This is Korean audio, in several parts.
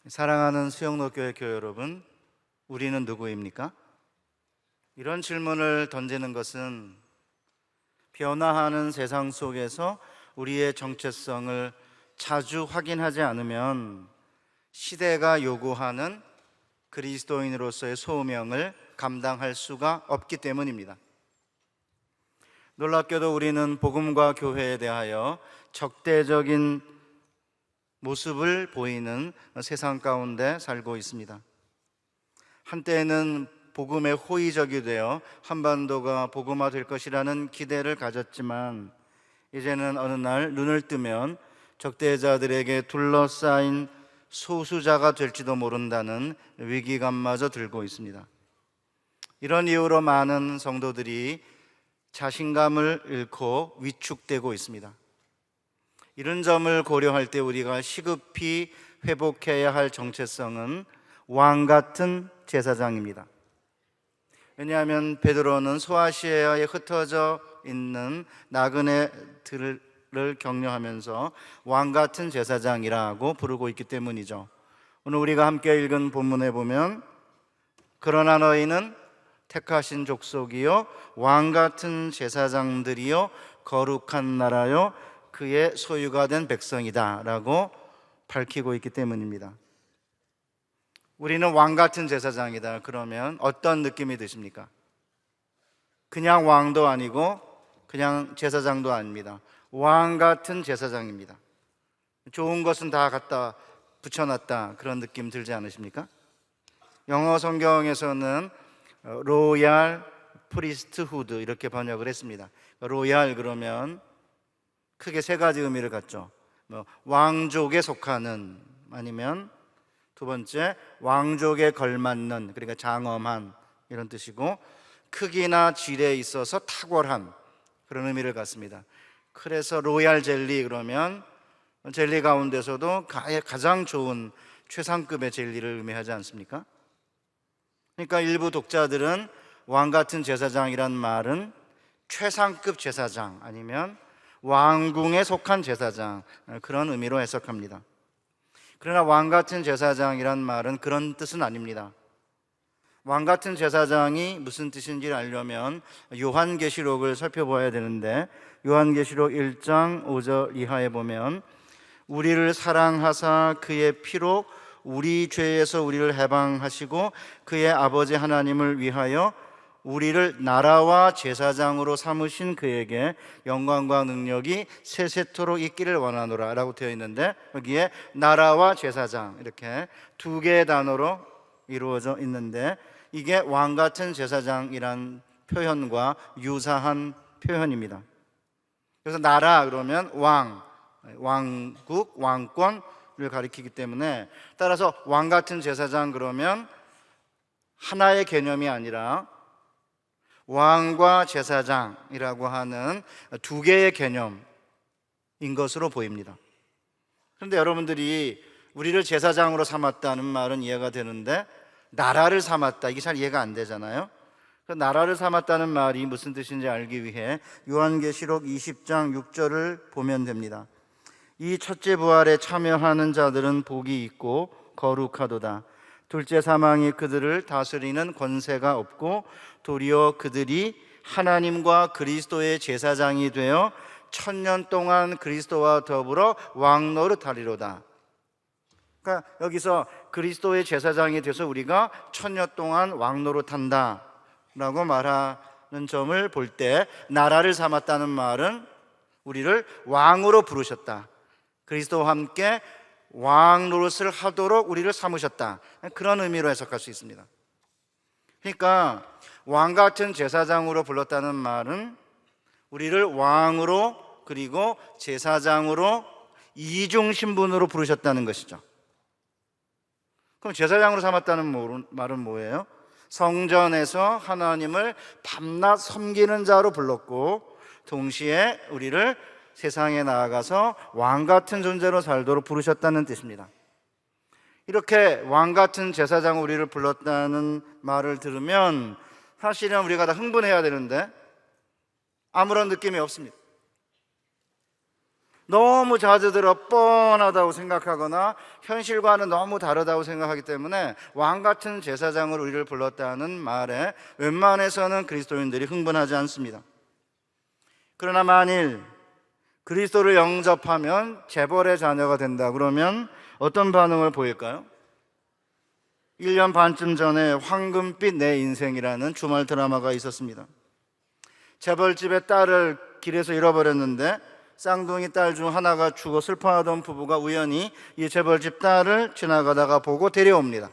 사랑하는 수영로교회 교회 여러분, 우리는 누구입니까? 이런 질문을 던지는 것은 변화하는 세상 속에서 우리의 정체성을 자주 확인하지 않으면 시대가 요구하는 그리스도인으로서의 소명을 감당할 수가 없기 때문입니다. 놀랍게도 우리는 복음과 교회에 대하여 적대적인 모습을 보이는 세상 가운데 살고 있습니다. 한때는 복음에 호의적이 되어 한반도가 복음화될 것이라는 기대를 가졌지만 이제는 어느 날 눈을 뜨면 적대자들에게 둘러싸인 소수자가 될지도 모른다는 위기감마저 들고 있습니다. 이런 이유로 많은 성도들이 자신감을 잃고 위축되고 있습니다. 이런 점을 고려할 때 우리가 시급히 회복해야 할 정체성은 왕 같은 제사장입니다. 왜냐하면 베드로는 소아시아에 흩어져 있는 나그네들을 격려하면서 왕 같은 제사장이라고 부르고 있기 때문이죠. 오늘 우리가 함께 읽은 본문에 보면 그러나 너희는 택하신 족속이요 왕 같은 제사장들이요 거룩한 나라요 그의 소유가 된 백성이다 라고 밝히고 있기 때문입니다. 우리는 왕 같은 제사장이다 그러면 어떤 느낌이 드십니까? 그냥 왕도 아니고 그냥 제사장도 아닙니다. 왕 같은 제사장입니다. 좋은 것은 다 갖다 붙여놨다 그런 느낌 들지 않으십니까? 영어 성경에서는 로얄 프리스트후드 이렇게 번역을 했습니다. 로얄 그러면 크게 세 가지 의미를 갖죠. 왕족에 속하는, 아니면 두 번째 왕족에 걸맞는, 그러니까 장엄한 이런 뜻이고, 크기나 질에 있어서 탁월한 그런 의미를 갖습니다. 그래서 로얄 젤리 그러면 젤리 가운데서도 가장 좋은 최상급의 젤리를 의미하지 않습니까? 그러니까 일부 독자들은 왕 같은 제사장이란 말은 최상급 제사장 아니면 왕궁에 속한 제사장 그런 의미로 해석합니다. 그러나 왕 같은 제사장이란 말은 그런 뜻은 아닙니다. 왕 같은 제사장이 무슨 뜻인지 알려면 요한계시록을 살펴봐야 되는데, 요한계시록 1장 5절 이하에 보면 우리를 사랑하사 그의 피로 우리 죄에서 우리를 해방하시고 그의 아버지 하나님을 위하여 우리를 나라와 제사장으로 삼으신 그에게 영광과 능력이 세세토록 있기를 원하노라 라고 되어 있는데, 여기에 나라와 제사장 이렇게 두 개의 단어로 이루어져 있는데, 이게 왕 같은 제사장이란 표현과 유사한 표현입니다. 그래서 나라 그러면 왕, 왕국, 왕권을 가리키기 때문에, 따라서 왕 같은 제사장 그러면 하나의 개념이 아니라 왕과 제사장이라고 하는 두 개의 개념인 것으로 보입니다. 그런데 여러분들이 우리를 제사장으로 삼았다는 말은 이해가 되는데 나라를 삼았다, 이게 잘 이해가 안 되잖아요. 그 나라를 삼았다는 말이 무슨 뜻인지 알기 위해 요한계시록 20장 6절을 보면 됩니다. 이 첫째 부활에 참여하는 자들은 복이 있고 거룩하도다. 둘째 사망이 그들을 다스리는 권세가 없고 도리어 그들이 하나님과 그리스도의 제사장이 되어 천년 동안 그리스도와 더불어 왕노릇하리로다. 그러니까 여기서 그리스도의 제사장이 돼서 우리가 천년 동안 왕노릇한다 라고 말하는 점을 볼 때, 나라를 삼았다는 말은 우리를 왕으로 부르셨다, 그리스도와 함께 왕 노릇을 하도록 우리를 삼으셨다, 그런 의미로 해석할 수 있습니다. 그러니까 왕 같은 제사장으로 불렀다는 말은 우리를 왕으로 그리고 제사장으로 이중 신분으로 부르셨다는 것이죠. 그럼 제사장으로 삼았다는 말은 뭐예요? 성전에서 하나님을 밤낮 섬기는 자로 불렀고, 동시에 우리를 세상에 나아가서 왕 같은 존재로 살도록 부르셨다는 뜻입니다. 이렇게 왕 같은 제사장 우리를 불렀다는 말을 들으면 사실은 우리가 다 흥분해야 되는데 아무런 느낌이 없습니다. 너무 자주 들어 뻔하다고 생각하거나 현실과는 너무 다르다고 생각하기 때문에 왕 같은 제사장으로 우리를 불렀다는 말에 웬만해서는 그리스도인들이 흥분하지 않습니다. 그러나 만일 그리스도를 영접하면 재벌의 자녀가 된다 그러면 어떤 반응을 보일까요? 1년 반쯤 전에 황금빛 내 인생이라는 주말 드라마가 있었습니다. 재벌집의 딸을 길에서 잃어버렸는데 쌍둥이 딸 중 하나가 죽어 슬퍼하던 부부가 우연히 이 재벌집 딸을 지나가다가 보고 데려옵니다.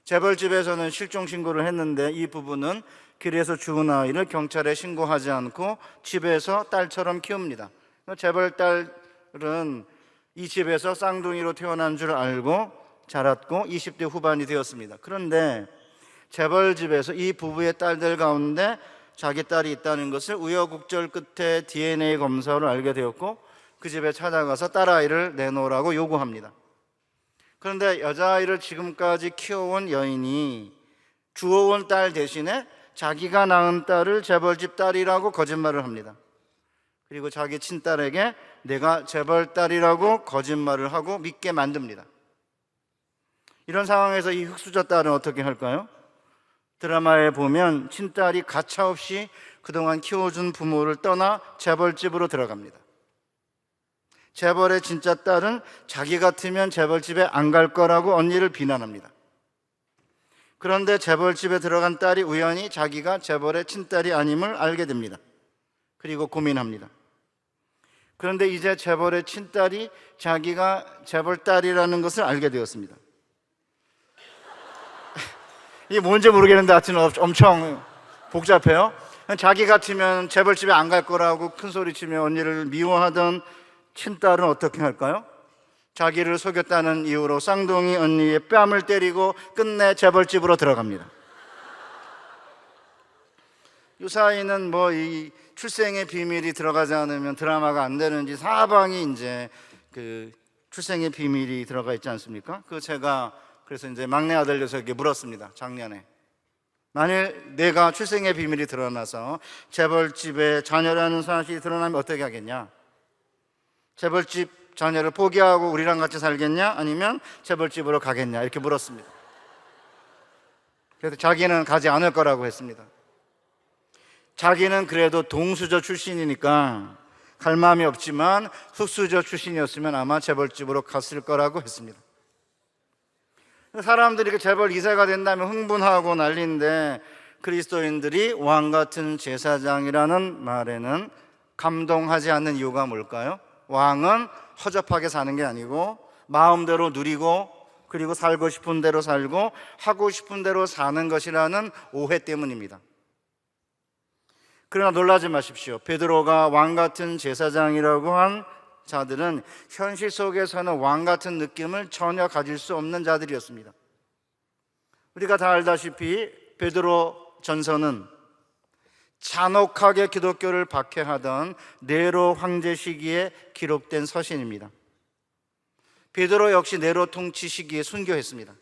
재벌집에서는 실종 신고를 했는데 이 부부는 길에서 죽은 아이를 경찰에 신고하지 않고 집에서 딸처럼 키웁니다. 재벌 딸은 이 집에서 쌍둥이로 태어난 줄 알고 자랐고 20대 후반이 되었습니다. 그런데 재벌집에서 이 부부의 딸들 가운데 자기 딸이 있다는 것을 우여곡절 끝에 DNA 검사로 알게 되었고 그 집에 찾아가서 딸아이를 내놓으라고 요구합니다. 그런데 여자아이를 지금까지 키워온 여인이 주워온 딸 대신에 자기가 낳은 딸을 재벌집 딸이라고 거짓말을 합니다. 그리고 자기 친딸에게 내가 재벌 딸이라고 거짓말을 하고 믿게 만듭니다. 이런 상황에서 이 흙수저 딸은 어떻게 할까요? 드라마에 보면 친딸이 가차없이 그동안 키워준 부모를 떠나 재벌집으로 들어갑니다. 재벌의 진짜 딸은 자기 같으면 재벌집에 안 갈 거라고 언니를 비난합니다. 그런데 재벌집에 들어간 딸이 우연히 자기가 재벌의 친딸이 아님을 알게 됩니다. 그리고 고민합니다. 그런데 이제 재벌의 친딸이 자기가 재벌 딸이라는 것을 알게 되었습니다. 이게 뭔지 모르겠는데 하여튼 엄청 복잡해요. 자기 같으면 재벌집에 안 갈 거라고 큰소리치며 언니를 미워하던 친딸은 어떻게 할까요? 자기를 속였다는 이유로 쌍둥이 언니의 뺨을 때리고 끝내 재벌집으로 들어갑니다. 유사이는 이 출생의 비밀이 들어가지 않으면 드라마가 안 되는지 사방이 이제 그 출생의 비밀이 들어가 있지 않습니까? 제가 그래서 이제 막내 아들 녀석에게 물었습니다. 작년에 만일 내가 출생의 비밀이 드러나서 재벌집의 자녀라는 사실이 드러나면 어떻게 하겠냐? 재벌집 자녀를 포기하고 우리랑 같이 살겠냐? 아니면 재벌집으로 가겠냐? 이렇게 물었습니다. 그래서 자기는 가지 않을 거라고 했습니다. 자기는 그래도 동수저 출신이니까 갈 마음이 없지만 흙수저 출신이었으면 아마 재벌집으로 갔을 거라고 했습니다. 사람들이 재벌 2세가 된다면 흥분하고 난리인데 그리스도인들이 왕 같은 제사장이라는 말에는 감동하지 않는 이유가 뭘까요? 왕은 허접하게 사는 게 아니고 마음대로 누리고 그리고 살고 싶은 대로 살고 하고 싶은 대로 사는 것이라는 오해 때문입니다. 그러나 놀라지 마십시오. 베드로가 왕 같은 제사장이라고 한 자들은 현실 속에서는 왕 같은 느낌을 전혀 가질 수 없는 자들이었습니다. 우리가 다 알다시피 베드로 전서는 잔혹하게 기독교를 박해하던 네로 황제 시기에 기록된 서신입니다. 베드로 역시 네로 통치 시기에 순교했습니다.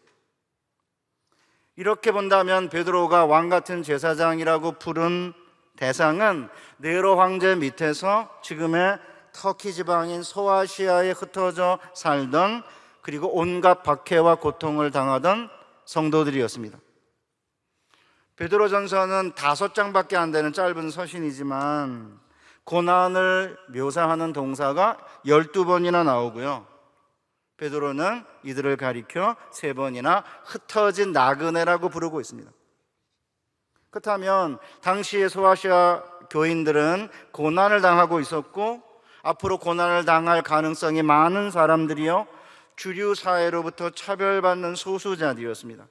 이렇게 본다면 베드로가 왕 같은 제사장이라고 부른 대상은 네로 황제 밑에서 지금의 터키 지방인 소아시아에 흩어져 살던 그리고 온갖 박해와 고통을 당하던 성도들이었습니다. 베드로전서는 5장밖에 안 되는 짧은 서신이지만 고난을 묘사하는 동사가 12번이나 나오고요. 베드로는 이들을 가리켜 3번이나 흩어진 나그네라고 부르고 있습니다. 그렇다면 당시의 소아시아 교인들은 고난을 당하고 있었고 앞으로 고난을 당할 가능성이 많은 사람들이요 주류 사회로부터 차별받는 소수자들이었습니다.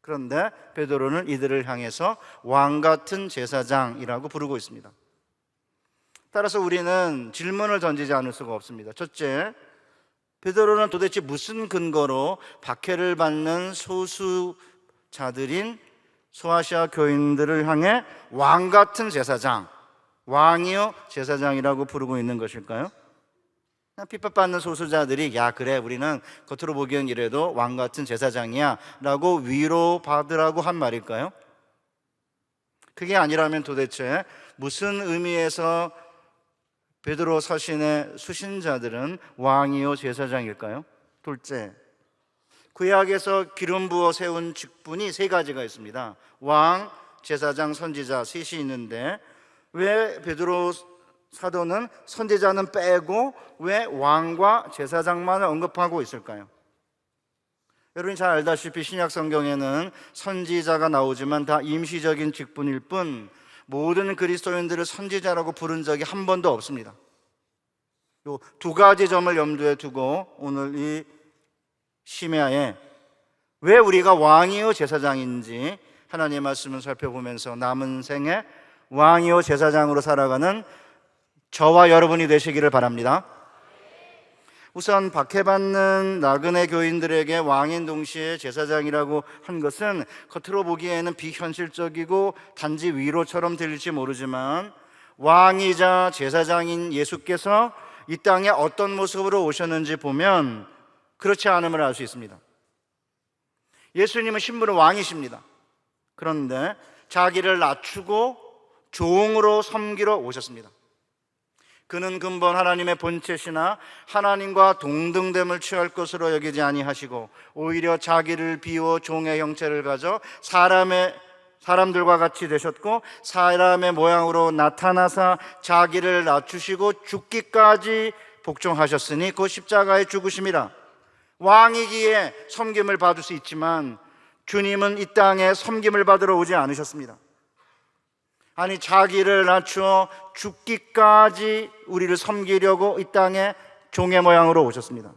그런데 베드로는 이들을 향해서 왕 같은 제사장이라고 부르고 있습니다. 따라서 우리는 질문을 던지지 않을 수가 없습니다. 첫째, 베드로는 도대체 무슨 근거로 박해를 받는 소수자들인 소아시아 교인들을 향해 왕 같은 제사장, 왕이요 제사장이라고 부르고 있는 것일까요? 핍박받는 소수자들이 야 그래 우리는 겉으로 보기엔 이래도 왕 같은 제사장이야 라고 위로받으라고 한 말일까요? 그게 아니라면 도대체 무슨 의미에서 베드로 서신의 수신자들은 왕이요 제사장일까요? 둘째, 구약에서 기름 부어 세운 직분이 세 가지가 있습니다. 왕, 제사장, 선지자 셋이 있는데 왜 베드로 사도는 선지자는 빼고 왜 왕과 제사장만을 언급하고 있을까요? 여러분이 잘 알다시피 신약 성경에는 선지자가 나오지만 다 임시적인 직분일 뿐 모든 그리스도인들을 선지자라고 부른 적이 한 번도 없습니다. 이 두 가지 점을 염두에 두고 오늘 이 시메아에 왜 우리가 왕이요 제사장인지 하나님의 말씀을 살펴보면서 남은 생에 왕이요 제사장으로 살아가는 저와 여러분이 되시기를 바랍니다. 우선 박해받는 나그네 교인들에게 왕인 동시에 제사장이라고 한 것은 겉으로 보기에는 비현실적이고 단지 위로처럼 들릴지 모르지만 왕이자 제사장인 예수께서 이 땅에 어떤 모습으로 오셨는지 보면 그렇지 않음을 알 수 있습니다. 예수님은 신분은 왕이십니다. 그런데 자기를 낮추고 종으로 섬기러 오셨습니다. 그는 근본 하나님의 본체시나 하나님과 동등됨을 취할 것으로 여기지 아니하시고 오히려 자기를 비워 종의 형체를 가져 사람들과 같이 되셨고 사람의 모양으로 나타나사 자기를 낮추시고 죽기까지 복종하셨으니 그 십자가의 죽으심이라. 왕이기에 섬김을 받을 수 있지만 주님은 이 땅에 섬김을 받으러 오지 않으셨습니다. 아니 자기를 낮추어 죽기까지 우리를 섬기려고 이 땅에 종의 모양으로 오셨습니다.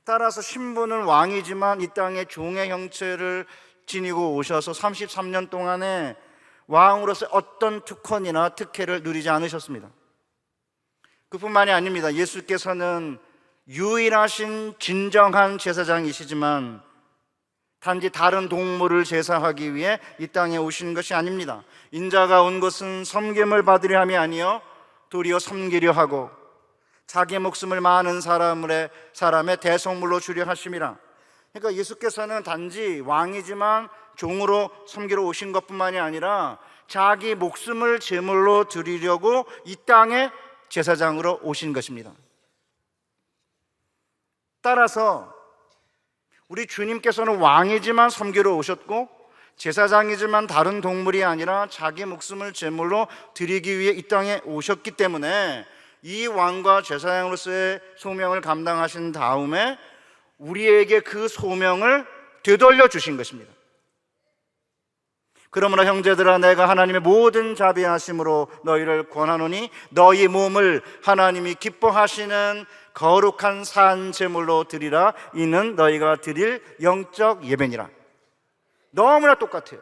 따라서 신분은 왕이지만 이 땅에 종의 형체를 지니고 오셔서 33년 동안에 왕으로서 어떤 특권이나 특혜를 누리지 않으셨습니다. 그뿐만이 아닙니다. 예수께서는 유일하신 진정한 제사장이시지만 단지 다른 동물을 제사하기 위해 이 땅에 오신 것이 아닙니다. 인자가 온 것은 섬김을 받으려 함이 아니요 도리어 섬기려 하고 자기 목숨을 많은 사람의 대속물로 주려 하심이라. 그러니까 예수께서는 단지 왕이지만 종으로 섬기러 오신 것뿐만이 아니라 자기 목숨을 제물로 드리려고 이 땅에 제사장으로 오신 것입니다. 따라서 우리 주님께서는 왕이지만 섬기러 오셨고 제사장이지만 다른 동물이 아니라 자기 목숨을 제물로 드리기 위해 이 땅에 오셨기 때문에 이 왕과 제사장으로서의 소명을 감당하신 다음에 우리에게 그 소명을 되돌려 주신 것입니다. 그러므로 형제들아 내가 하나님의 모든 자비하심으로 너희를 권하노니 너희 몸을 하나님이 기뻐하시는 거룩한 산 제물로 드리라. 이는 너희가 드릴 영적 예배니라. 너무나 똑같아요.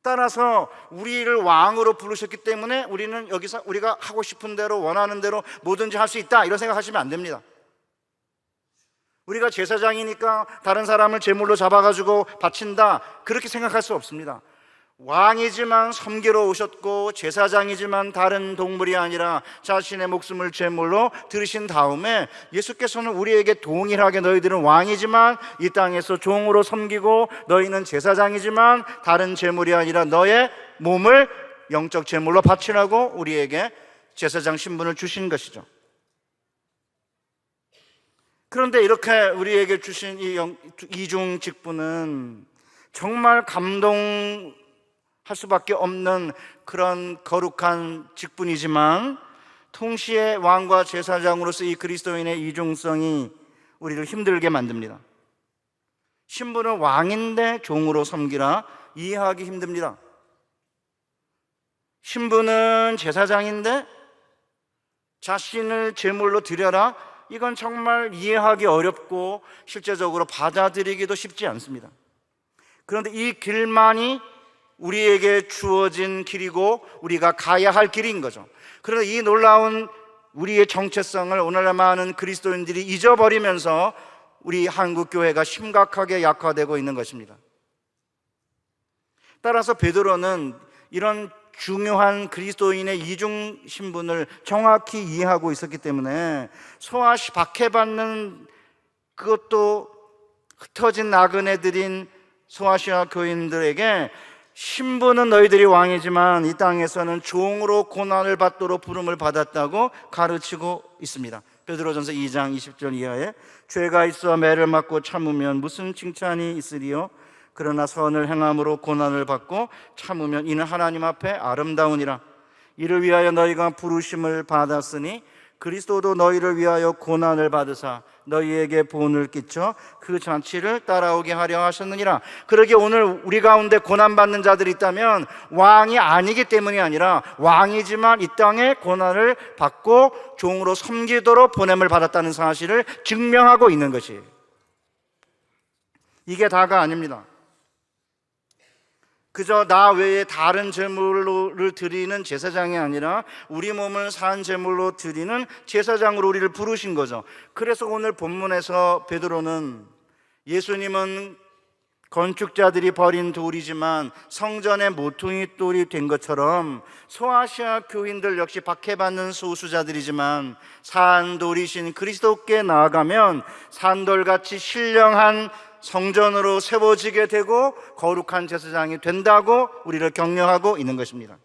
따라서 우리를 왕으로 부르셨기 때문에 우리는 여기서 우리가 하고 싶은 대로 원하는 대로 뭐든지 할 수 있다 이런 생각하시면 안 됩니다. 우리가 제사장이니까 다른 사람을 제물로 잡아가지고 바친다 그렇게 생각할 수 없습니다. 왕이지만 섬기러 오셨고 제사장이지만 다른 동물이 아니라 자신의 목숨을 제물로 들으신 다음에 예수께서는 우리에게 동일하게 너희들은 왕이지만 이 땅에서 종으로 섬기고 너희는 제사장이지만 다른 제물이 아니라 너의 몸을 영적 제물로 바치라고 우리에게 제사장 신분을 주신 것이죠. 그런데 이렇게 우리에게 주신 이 이중 직분은 정말 감동할 수밖에 없는 그런 거룩한 직분이지만 동시에 왕과 제사장으로서 이 그리스도인의 이중성이 우리를 힘들게 만듭니다. 신분은 왕인데 종으로 섬기라 이해하기 힘듭니다. 신분은 제사장인데 자신을 제물로 드려라 이건 정말 이해하기 어렵고 실제적으로 받아들이기도 쉽지 않습니다. 그런데 이 길만이 우리에게 주어진 길이고 우리가 가야 할 길인 거죠. 그런데 이 놀라운 우리의 정체성을 오늘날 많은 그리스도인들이 잊어버리면서 우리 한국교회가 심각하게 약화되고 있는 것입니다. 따라서 베드로는 이런 중요한 그리스도인의 이중 신분을 정확히 이해하고 있었기 때문에 소아시 박해받는 그것도 흩어진 나그네들인 소아시아 교인들에게 신부는 너희들이 왕이지만 이 땅에서는 종으로 고난을 받도록 부름을 받았다고 가르치고 있습니다. 베드로전서 2장 20절 이하에 죄가 있어 매를 맞고 참으면 무슨 칭찬이 있으리요? 그러나 선을 행함으로 고난을 받고 참으면 이는 하나님 앞에 아름다우니라. 이를 위하여 너희가 부르심을 받았으니 그리스도도 너희를 위하여 고난을 받으사 너희에게 본을 끼쳐 그 잔치를 따라오게 하려 하셨느니라. 그러기에 오늘 우리 가운데 고난받는 자들이 있다면 왕이 아니기 때문이 아니라 왕이지만 이 땅에 고난을 받고 종으로 섬기도록 보냄을 받았다는 사실을 증명하고 있는 것이에요. 이게 다가 아닙니다. 그저 나 외에 다른 제물을 드리는 제사장이 아니라 우리 몸을 산 제물로 드리는 제사장으로 우리를 부르신 거죠. 그래서 오늘 본문에서 베드로는 예수님은 건축자들이 버린 돌이지만 성전의 모퉁이 돌이 된 것처럼 소아시아 교인들 역시 박해받는 소수자들이지만 산돌이신 그리스도께 나아가면 산돌같이 신령한 성전으로 세워지게 되고 거룩한 제사장이 된다고 우리를 격려하고 있는 것입니다.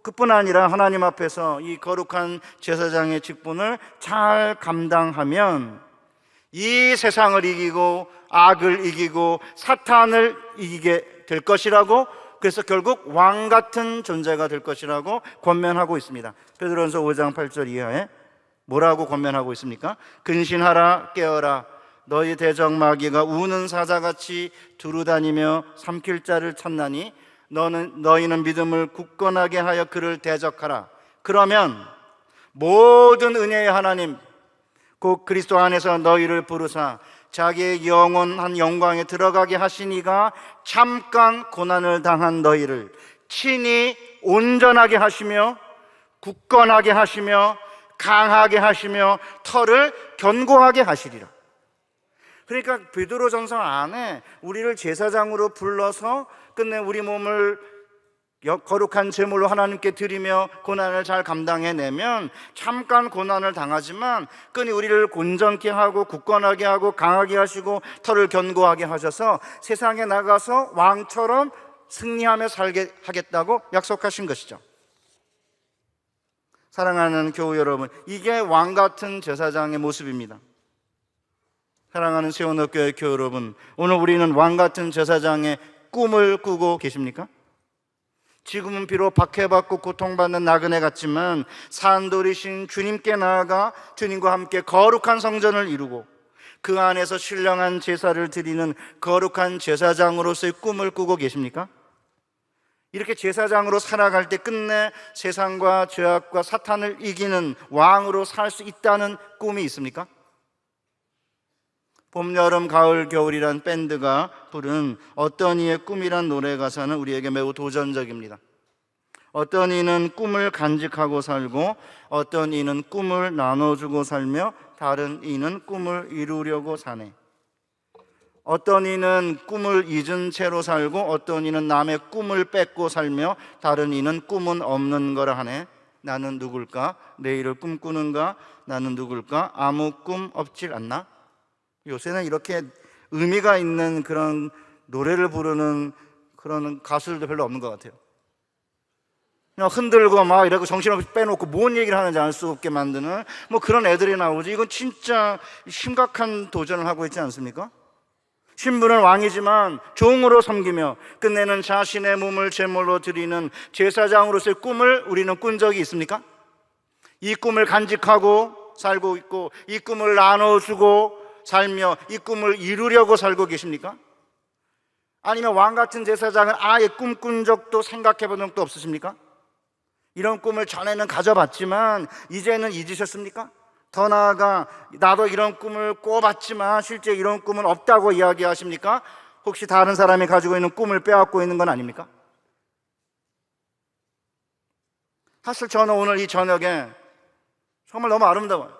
그뿐 아니라 하나님 앞에서 이 거룩한 제사장의 직분을 잘 감당하면 이 세상을 이기고 악을 이기고 사탄을 이기게 될 것이라고, 그래서 결국 왕 같은 존재가 될 것이라고 권면하고 있습니다. 베드로전서 5장 8절 이하에 뭐라고 권면하고 있습니까? 근신하라, 깨어라. 너희 대적 마귀가 우는 사자같이 두루다니며 삼킬 자를 찾나니 너희는 믿음을 굳건하게 하여 그를 대적하라. 그러면 모든 은혜의 하나님 곧 그리스도 안에서 너희를 부르사 자기의 영원한 영광에 들어가게 하시니가 잠깐 고난을 당한 너희를 친히 온전하게 하시며 굳건하게 하시며 강하게 하시며 터를 견고하게 하시리라. 그러니까 베드로전서 안에 우리를 제사장으로 불러서 끝내 우리 몸을 거룩한 제물로 하나님께 드리며 고난을 잘 감당해내면 잠깐 고난을 당하지만 끈이 우리를 온전케 하고 굳건하게 하고 강하게 하시고 털을 견고하게 하셔서 세상에 나가서 왕처럼 승리하며 살게 하겠다고 약속하신 것이죠. 사랑하는 교우 여러분, 이게 왕 같은 제사장의 모습입니다. 사랑하는 세원업교회 교우 여러분, 오늘 우리는 왕 같은 제사장의 꿈을 꾸고 계십니까? 지금은 비록 박해받고 고통받는 나그네 같지만 산돌이신 주님께 나아가 주님과 함께 거룩한 성전을 이루고 그 안에서 신령한 제사를 드리는 거룩한 제사장으로서의 꿈을 꾸고 계십니까? 이렇게 제사장으로 살아갈 때 끝내 세상과 죄악과 사탄을 이기는 왕으로 살 수 있다는 꿈이 있습니까? 봄, 여름, 가을, 겨울이란 밴드가 부른 어떤 이의 꿈이란 노래 가사는 우리에게 매우 도전적입니다. 어떤 이는 꿈을 간직하고 살고 어떤 이는 꿈을 나눠주고 살며 다른 이는 꿈을 이루려고 사네. 어떤 이는 꿈을 잊은 채로 살고 어떤 이는 남의 꿈을 뺏고 살며 다른 이는 꿈은 없는 거라 하네. 나는 누굴까? 내일을 꿈꾸는가? 나는 누굴까? 아무 꿈 없질 않나? 요새는 이렇게 의미가 있는 그런 노래를 부르는 그런 가수들도 별로 없는 것 같아요. 그냥 흔들고 막 이러고 정신없이 빼놓고 뭔 얘기를 하는지 알 수 없게 만드는 뭐 그런 애들이 나오지. 이건 진짜 심각한 도전을 하고 있지 않습니까? 신부는 왕이지만 종으로 섬기며 끝내는 자신의 몸을 제물로 드리는 제사장으로서의 꿈을 우리는 꾼 적이 있습니까? 이 꿈을 간직하고 살고 있고 이 꿈을 나눠주고 살며 이 꿈을 이루려고 살고 계십니까? 아니면 왕 같은 제사장은 아예 꿈꾼 적도 생각해 본 적도 없으십니까? 이런 꿈을 전에는 가져봤지만 이제는 잊으셨습니까? 더 나아가 나도 이런 꿈을 꿔봤지만 실제 이런 꿈은 없다고 이야기하십니까? 혹시 다른 사람이 가지고 있는 꿈을 빼앗고 있는 건 아닙니까? 사실 저는 오늘 이 저녁에 정말 너무 아름다워요.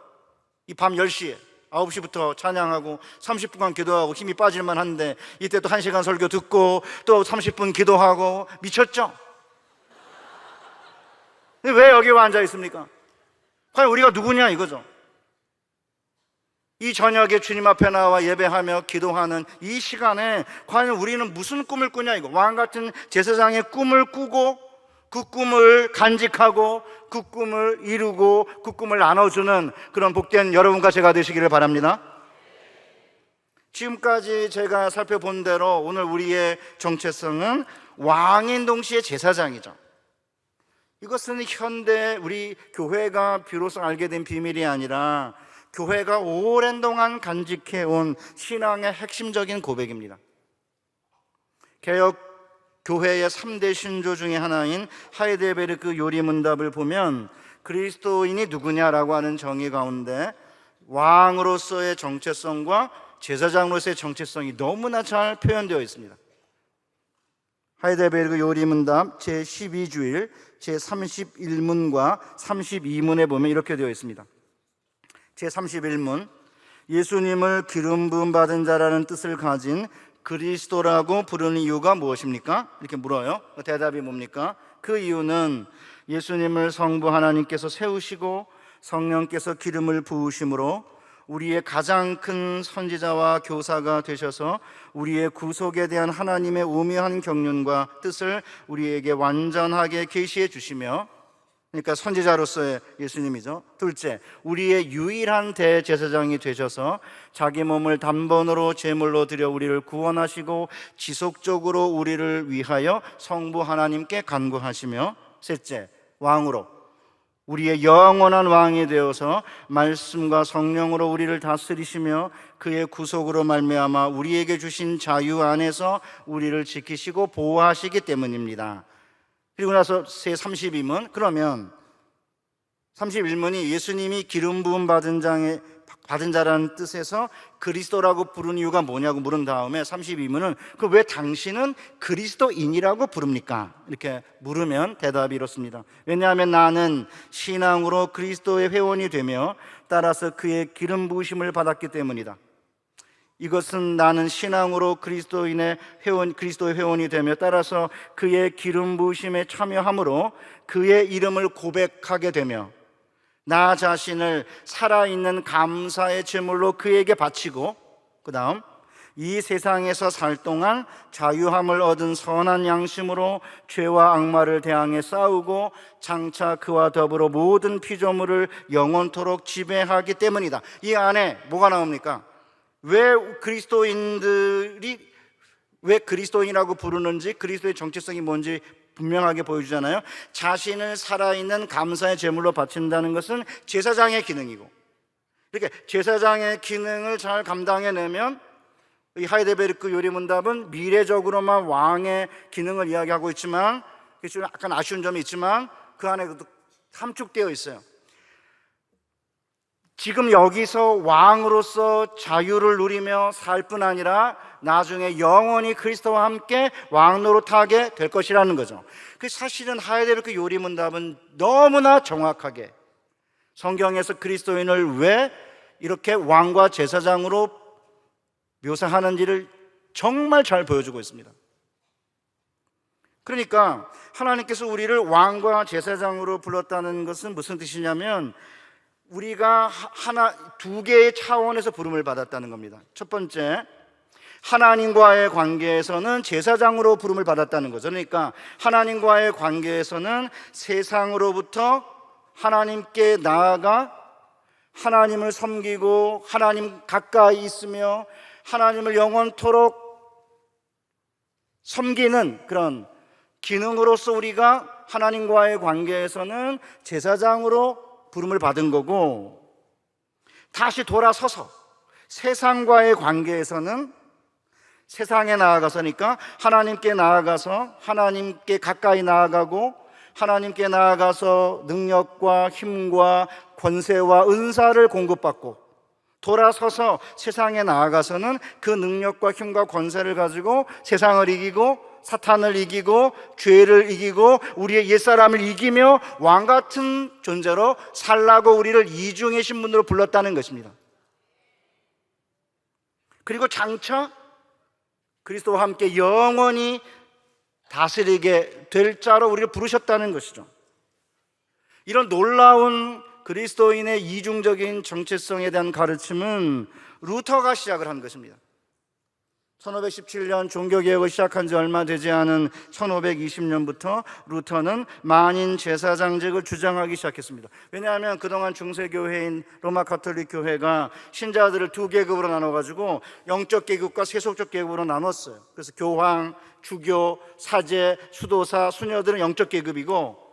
이 밤 10시에 9시부터 찬양하고 30분간 기도하고 힘이 빠질만 한데 이때 또 1시간 설교 듣고 또 30분 기도하고 미쳤죠? 왜 여기 와 앉아 있습니까? 과연 우리가 누구냐 이거죠. 이 저녁에 주님 앞에 나와 예배하며 기도하는 이 시간에 과연 우리는 무슨 꿈을 꾸냐, 이거. 왕 같은 제사장의 꿈을 꾸고 그 꿈을 간직하고 그 꿈을 이루고 그 꿈을 나눠주는 그런 복된 여러분과 제가 되시기를 바랍니다. 지금까지 제가 살펴본 대로 오늘 우리의 정체성은 왕인 동시에 제사장이죠. 이것은 현대 우리 교회가 비로소 알게 된 비밀이 아니라 교회가 오랜 동안 간직해온 신앙의 핵심적인 고백입니다. 개혁 교회의 3대 신조 중에 하나인 하이델베르크 요리문답을 보면 그리스도인이 누구냐라고 하는 정의 가운데 왕으로서의 정체성과 제사장으로서의 정체성이 너무나 잘 표현되어 있습니다. 하이델베르크 요리문답 제12주일 제31문과 32문에 보면 이렇게 되어 있습니다. 제31문, 예수님을 기름 부음 받은 자라는 뜻을 가진 그리스도라고 부르는 이유가 무엇입니까? 이렇게 물어요. 대답이 뭡니까? 그 이유는 예수님을 성부 하나님께서 세우시고 성령께서 기름을 부으심으로 우리의 가장 큰 선지자와 교사가 되셔서 우리의 구속에 대한 하나님의 오묘한 경륜과 뜻을 우리에게 완전하게 계시해 주시며, 그러니까 선지자로서의 예수님이죠. 둘째, 우리의 유일한 대제사장이 되셔서 자기 몸을 단번으로 제물로 드려 우리를 구원하시고 지속적으로 우리를 위하여 성부 하나님께 간구하시며, 셋째, 왕으로 우리의 영원한 왕이 되어서 말씀과 성령으로 우리를 다스리시며 그의 구속으로 말미암아 우리에게 주신 자유 안에서 우리를 지키시고 보호하시기 때문입니다. 그리고 나서 제32문, 그러면 31문이 예수님이 기름 부음 받은 자라는 뜻에서 그리스도라고 부르는 이유가 뭐냐고 물은 다음에 32문은 그 왜 당신은 그리스도인이라고 부릅니까? 이렇게 물으면 대답이 이렇습니다. 왜냐하면 나는 신앙으로 그리스도의 회원이 되며 따라서 그의 기름 부으심을 받았기 때문이다. 이것은 나는 신앙으로 그리스도의 회원이 되며 따라서 그의 기름 부으심에 참여함으로 그의 이름을 고백하게 되며 나 자신을 살아있는 감사의 제물로 그에게 바치고, 그 다음 이 세상에서 살 동안 자유함을 얻은 선한 양심으로 죄와 악마를 대항해 싸우고 장차 그와 더불어 모든 피조물을 영원토록 지배하기 때문이다. 이 안에 뭐가 나옵니까? 왜 그리스도인이라고 부르는지, 그리스도의 정체성이 뭔지 분명하게 보여주잖아요. 자신을 살아있는 감사의 제물로 바친다는 것은 제사장의 기능이고, 이렇게 제사장의 기능을 잘 감당해내면 이 하이델베르크 요리문답은 미래적으로만 왕의 기능을 이야기하고 있지만 좀 약간 아쉬운 점이 있지만 그 안에 함축되어 있어요. 지금 여기서 왕으로서 자유를 누리며 살 뿐 아니라 나중에 영원히 그리스도와 함께 왕 노릇하게 될 것이라는 거죠. 그 사실은 하이델베르크 요리문답은 너무나 정확하게 성경에서 그리스도인을 왜 이렇게 왕과 제사장으로 묘사하는지를 정말 잘 보여주고 있습니다. 그러니까 하나님께서 우리를 왕과 제사장으로 불렀다는 것은 무슨 뜻이냐면 우리가 두 개의 차원에서 부름을 받았다는 겁니다. 첫 번째, 하나님과의 관계에서는 제사장으로 부름을 받았다는 거죠. 그러니까 하나님과의 관계에서는 세상으로부터 하나님께 나아가 하나님을 섬기고 하나님 가까이 있으며 하나님을 영원토록 섬기는 그런 기능으로서 우리가 하나님과의 관계에서는 제사장으로 부름을 받은 거고, 다시 돌아서서 세상과의 관계에서는 세상에 나아가서니까 하나님께 나아가서 하나님께 가까이 나아가고 하나님께 나아가서 능력과 힘과 권세와 은사를 공급받고, 돌아서서 세상에 나아가서는 그 능력과 힘과 권세를 가지고 세상을 이기고 사탄을 이기고 죄를 이기고 우리의 옛사람을 이기며 왕같은 존재로 살라고 우리를 이중의 신분으로 불렀다는 것입니다. 그리고 장차 그리스도와 함께 영원히 다스리게 될 자로 우리를 부르셨다는 것이죠. 이런 놀라운 그리스도인의 이중적인 정체성에 대한 가르침은 루터가 시작을 한 것입니다. 1517년 종교개혁을 시작한 지 얼마 되지 않은 1520년부터 루터는 만인 제사장직을 주장하기 시작했습니다. 왜냐하면 그동안 중세교회인 로마 가톨릭 교회가 신자들을 두 계급으로 나눠가지고 영적 계급과 세속적 계급으로 나눴어요. 그래서 교황, 주교, 사제, 수도사, 수녀들은 영적 계급이고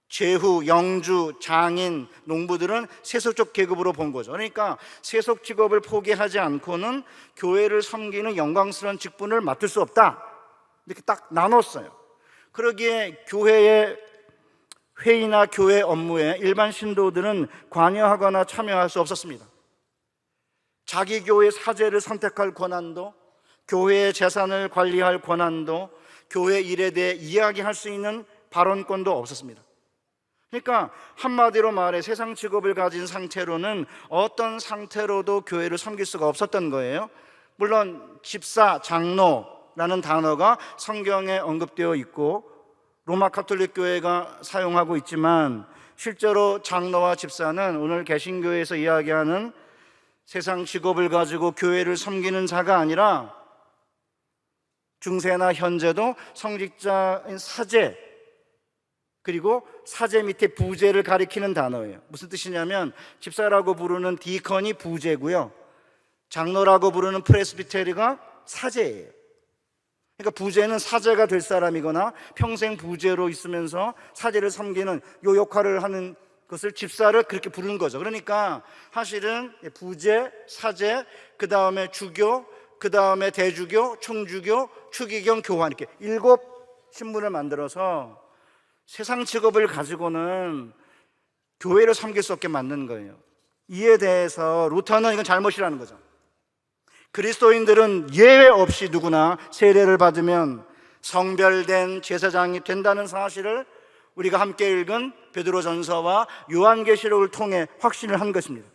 제후, 영주, 장인, 농부들은 세속적 계급으로 본 거죠. 그러니까 세속 직업을 포기하지 않고는 교회를 섬기는 영광스러운 직분을 맡을 수 없다, 이렇게 딱 나눴어요. 그러기에 교회의 회의나 교회 업무에 일반 신도들은 관여하거나 참여할 수 없었습니다. 자기 교회 사제를 선택할 권한도, 교회의 재산을 관리할 권한도, 교회 일에 대해 이야기할 수 있는 발언권도 없었습니다. 그러니까 한마디로 말해 세상 직업을 가진 상태로는 어떤 상태로도 교회를 섬길 수가 없었던 거예요. 물론 집사, 장로라는 단어가 성경에 언급되어 있고 로마 가톨릭 교회가 사용하고 있지만, 실제로 장로와 집사는 오늘 개신교에서 이야기하는 세상 직업을 가지고 교회를 섬기는 자가 아니라 중세나 현재도 성직자인 사제, 그리고 사제 밑에 부제를 가리키는 단어예요. 무슨 뜻이냐면 집사라고 부르는 디컨이 부제고요, 장로라고 부르는 프레스비테리가 사제예요. 그러니까 부제는 사제가 될 사람이거나 평생 부제로 있으면서 사제를 섬기는 요 역할을 하는 것을 집사를 그렇게 부르는 거죠. 그러니까 사실은 부제, 사제, 그 다음에 주교, 그 다음에 대주교, 총주교, 추기경, 교환, 이렇게 7 신분을 만들어서 세상 직업을 가지고는 교회를 섬길 수 없게 만든 거예요. 이에 대해서 루터는 이건 잘못이라는 거죠. 그리스도인들은 예외 없이 누구나 세례를 받으면 성별된 제사장이 된다는 사실을 우리가 함께 읽은 베드로전서와 요한계시록을 통해 확신을 한 것입니다.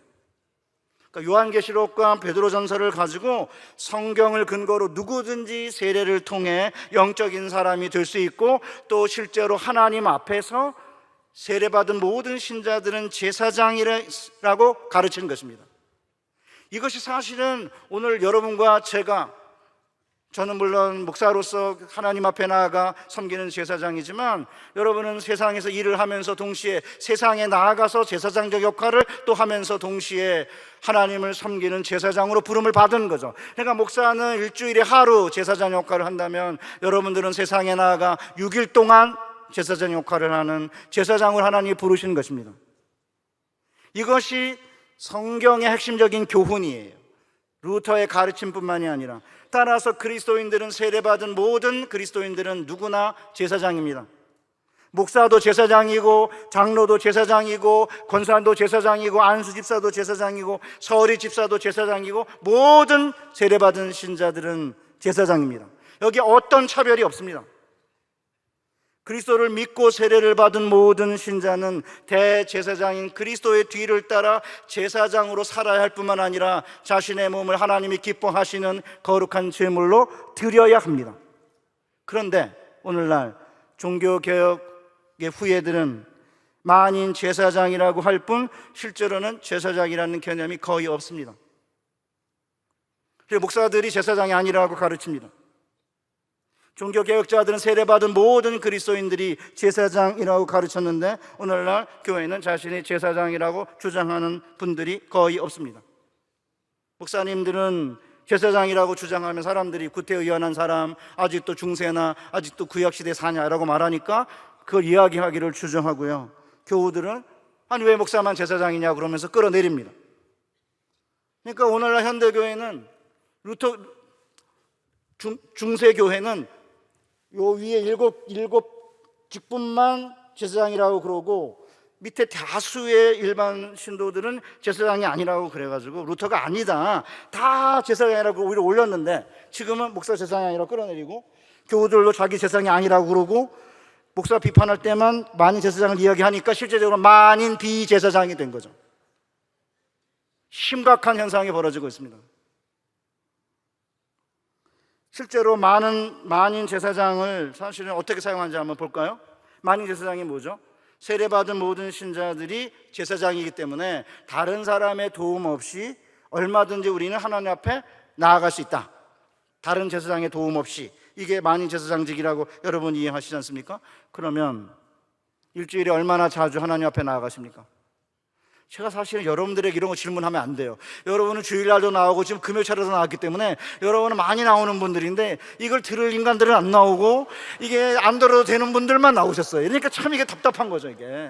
그러니까 요한계시록과 베드로전서를 가지고 성경을 근거로 누구든지 세례를 통해 영적인 사람이 될 수 있고, 또 실제로 하나님 앞에서 세례받은 모든 신자들은 제사장이라고 가르치는 것입니다. 이것이 사실은 오늘 여러분과 저는 물론 목사로서 하나님 앞에 나아가 섬기는 제사장이지만, 여러분은 세상에서 일을 하면서 동시에 세상에 나아가서 제사장적 역할을 또 하면서 동시에 하나님을 섬기는 제사장으로 부름을 받은 거죠. 그러니까 목사는 일주일에 하루 제사장 역할을 한다면 여러분들은 세상에 나아가 6일 동안 제사장 역할을 하는 제사장을 하나님이 부르시는 것입니다. 이것이 성경의 핵심적인 교훈이에요. 루터의 가르침뿐만이 아니라, 따라서 그리스도인들은, 세례받은 모든 그리스도인들은 누구나 제사장입니다. 목사도 제사장이고, 장로도 제사장이고, 권사도 제사장이고, 안수 집사도 제사장이고, 서리 집사도 제사장이고, 모든 세례받은 신자들은 제사장입니다. 여기 어떤 차별이 없습니다. 그리스도를 믿고 세례를 받은 모든 신자는 대제사장인 그리스도의 뒤를 따라 제사장으로 살아야 할 뿐만 아니라 자신의 몸을 하나님이 기뻐하시는 거룩한 제물로 드려야 합니다. 그런데 오늘날 종교개혁의 후예들은 만인 제사장이라고 할 뿐 실제로는 제사장이라는 개념이 거의 없습니다. 그래서 목사들이 제사장이 아니라고 가르칩니다. 종교개혁자들은 세례받은 모든 그리스도인들이 제사장이라고 가르쳤는데, 오늘날 교회는 자신이 제사장이라고 주장하는 분들이 거의 없습니다. 목사님들은 제사장이라고 주장하면 사람들이 구태의연한 사람, 아직도 중세나 아직도 구약시대에 사냐라고 말하니까 그걸 이야기하기를 주장하고요, 교우들은 아니 왜 목사만 제사장이냐 그러면서 끌어내립니다. 그러니까 오늘날 현대교회는 중세교회는 요 위에 일곱 직분만 제사장이라고 그러고, 밑에 다수의 일반 신도들은 제사장이 아니라고 그래가지고 루터가 아니다, 다 제사장이라고 오히려 올렸는데, 지금은 목사 제사장이 아니라고 끌어내리고, 교우들도 자기 제사장이 아니라고 그러고, 목사 비판할 때만 만인 제사장을 이야기하니까 실제적으로 만인 비제사장이 된 거죠. 심각한 현상이 벌어지고 있습니다. 실제로 만인 제사장을 사실은 어떻게 사용하는지 한번 볼까요? 만인 제사장이 뭐죠? 세례받은 모든 신자들이 제사장이기 때문에 다른 사람의 도움 없이 얼마든지 우리는 하나님 앞에 나아갈 수 있다. 다른 제사장의 도움 없이. 이게 만인 제사장직이라고 여러분 이해하시지 않습니까? 그러면 일주일에 얼마나 자주 하나님 앞에 나아가십니까? 제가 사실은 여러분들에게 이런 거 질문하면 안 돼요. 여러분은 주일날도 나오고 지금 금요일차례도 나왔기 때문에 여러분은 많이 나오는 분들인데 이걸 들을 인간들은 안 나오고 이게 안 들어도 되는 분들만 나오셨어요. 그러니까 참 이게 답답한 거죠, 이게.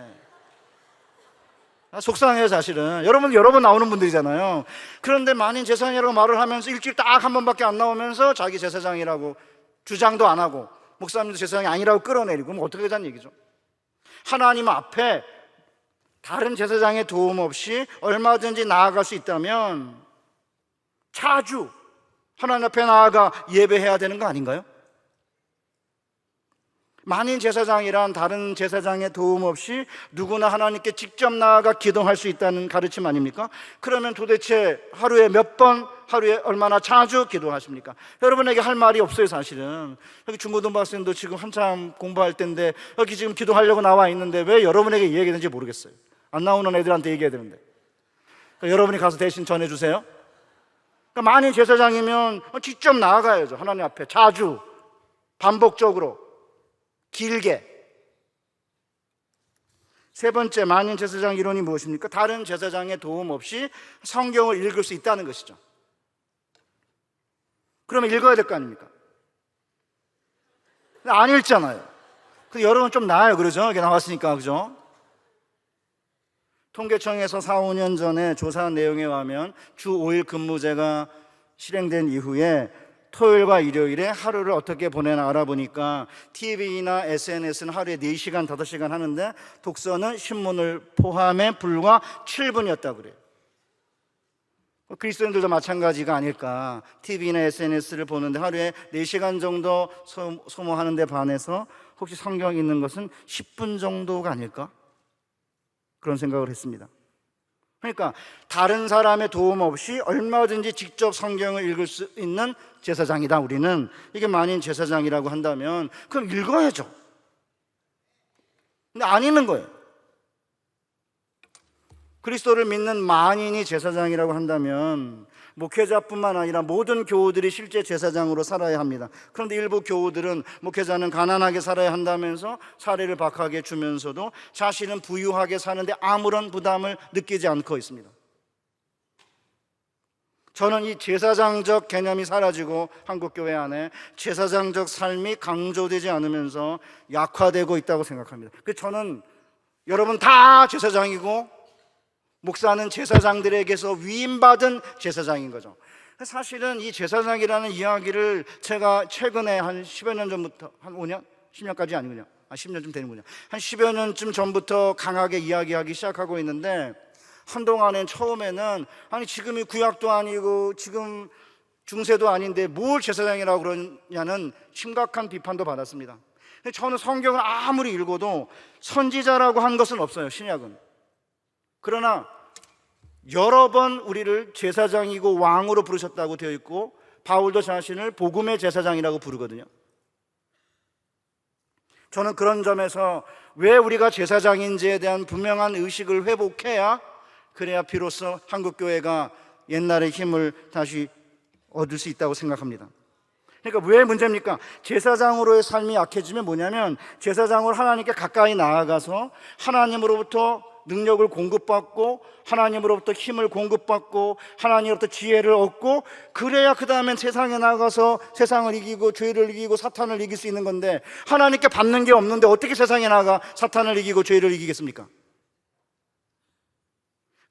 속상해요, 사실은. 여러분 여러 번 나오는 분들이잖아요. 그런데 만인 제사장이라고 말을 하면서 일주일 딱 한 번밖에 안 나오면서 자기 제사장이라고 주장도 안 하고 목사님도 제사장이 아니라고 끌어내리고 그럼 어떻게 되자는 얘기죠? 하나님 앞에 다른 제사장의 도움 없이 얼마든지 나아갈 수 있다면 자주 하나님 앞에 나아가 예배해야 되는 거 아닌가요? 만인 제사장이란 다른 제사장의 도움 없이 누구나 하나님께 직접 나아가 기도할 수 있다는 가르침 아닙니까? 그러면 도대체 하루에 몇 번, 하루에 얼마나 자주 기도하십니까? 여러분에게 할 말이 없어요, 사실은. 여기 중고등학생도 지금 한참 공부할 때인데 여기 지금 기도하려고 나와 있는데 왜 여러분에게 얘기하는지 모르겠어요. 안 나오는 애들한테 얘기해야 되는데. 그러니까 여러분이 가서 대신 전해주세요. 그러니까 만인 제사장이면 직접 나아가야죠. 하나님 앞에 자주, 반복적으로, 길게. 세 번째 만인 제사장 이론이 무엇입니까? 다른 제사장의 도움 없이 성경을 읽을 수 있다는 것이죠. 그러면 읽어야 될 거 아닙니까? 안 읽잖아요. 근데 여러분 좀 나아요, 그러죠? 이게 나왔으니까, 그죠? 통계청에서 4, 5년 전에 조사한 내용에 의하면 주 5일 근무제가 실행된 이후에 토요일과 일요일에 하루를 어떻게 보내나 알아보니까 TV나 SNS는 하루에 4시간, 5시간 하는데 독서는 신문을 포함해 불과 7분이었다고 그래요. 그리스도인들도 마찬가지가 아닐까. TV나 SNS를 보는데 하루에 4시간 정도 소모하는 데 반해서 혹시 성경 읽는 것은 10분 정도가 아닐까? 그런 생각을 했습니다. 그러니까 다른 사람의 도움 없이 얼마든지 직접 성경을 읽을 수 있는 제사장이다, 우리는. 이게 만인 제사장이라고 한다면 그럼 읽어야죠. 근데 안 읽는 거예요. 그리스도를 믿는 만인이 제사장이라고 한다면 목회자뿐만 아니라 모든 교우들이 실제 제사장으로 살아야 합니다. 그런데 일부 교우들은 목회자는 가난하게 살아야 한다면서 사례를 박하게 주면서도 자신은 부유하게 사는데 아무런 부담을 느끼지 않고 있습니다. 저는 이 제사장적 개념이 사라지고 한국교회 안에 제사장적 삶이 강조되지 않으면서 약화되고 있다고 생각합니다. 저는 여러분 다 제사장이고 목사는 제사장들에게서 위임받은 제사장인 거죠. 사실은 이 제사장이라는 이야기를 제가 최근에 한 10여 년 전부터, 한 5년? 10년까지 아니군요. 10년쯤 되는군요. 한 10여 년쯤 전부터 강하게 이야기하기 시작하고 있는데 한동안엔 처음에는 아니 지금이 구약도 아니고 지금 중세도 아닌데 뭘 제사장이라고 그러냐는 심각한 비판도 받았습니다. 근데 저는 성경을 아무리 읽어도 선지자라고 한 것은 없어요, 신약은. 그러나 여러 번 우리를 제사장이고 왕으로 부르셨다고 되어 있고 바울도 자신을 복음의 제사장이라고 부르거든요. 저는 그런 점에서 왜 우리가 제사장인지에 대한 분명한 의식을 회복해야 그래야 비로소 한국교회가 옛날의 힘을 다시 얻을 수 있다고 생각합니다. 그러니까 왜 문제입니까? 제사장으로의 삶이 약해지면 뭐냐면 제사장으로 하나님께 가까이 나아가서 하나님으로부터 능력을 공급받고 하나님으로부터 힘을 공급받고 하나님으로부터 지혜를 얻고 그래야 그 다음엔 세상에 나가서 세상을 이기고 죄를 이기고 사탄을 이길 수 있는 건데 하나님께 받는 게 없는데 어떻게 세상에 나가 사탄을 이기고 죄를 이기겠습니까?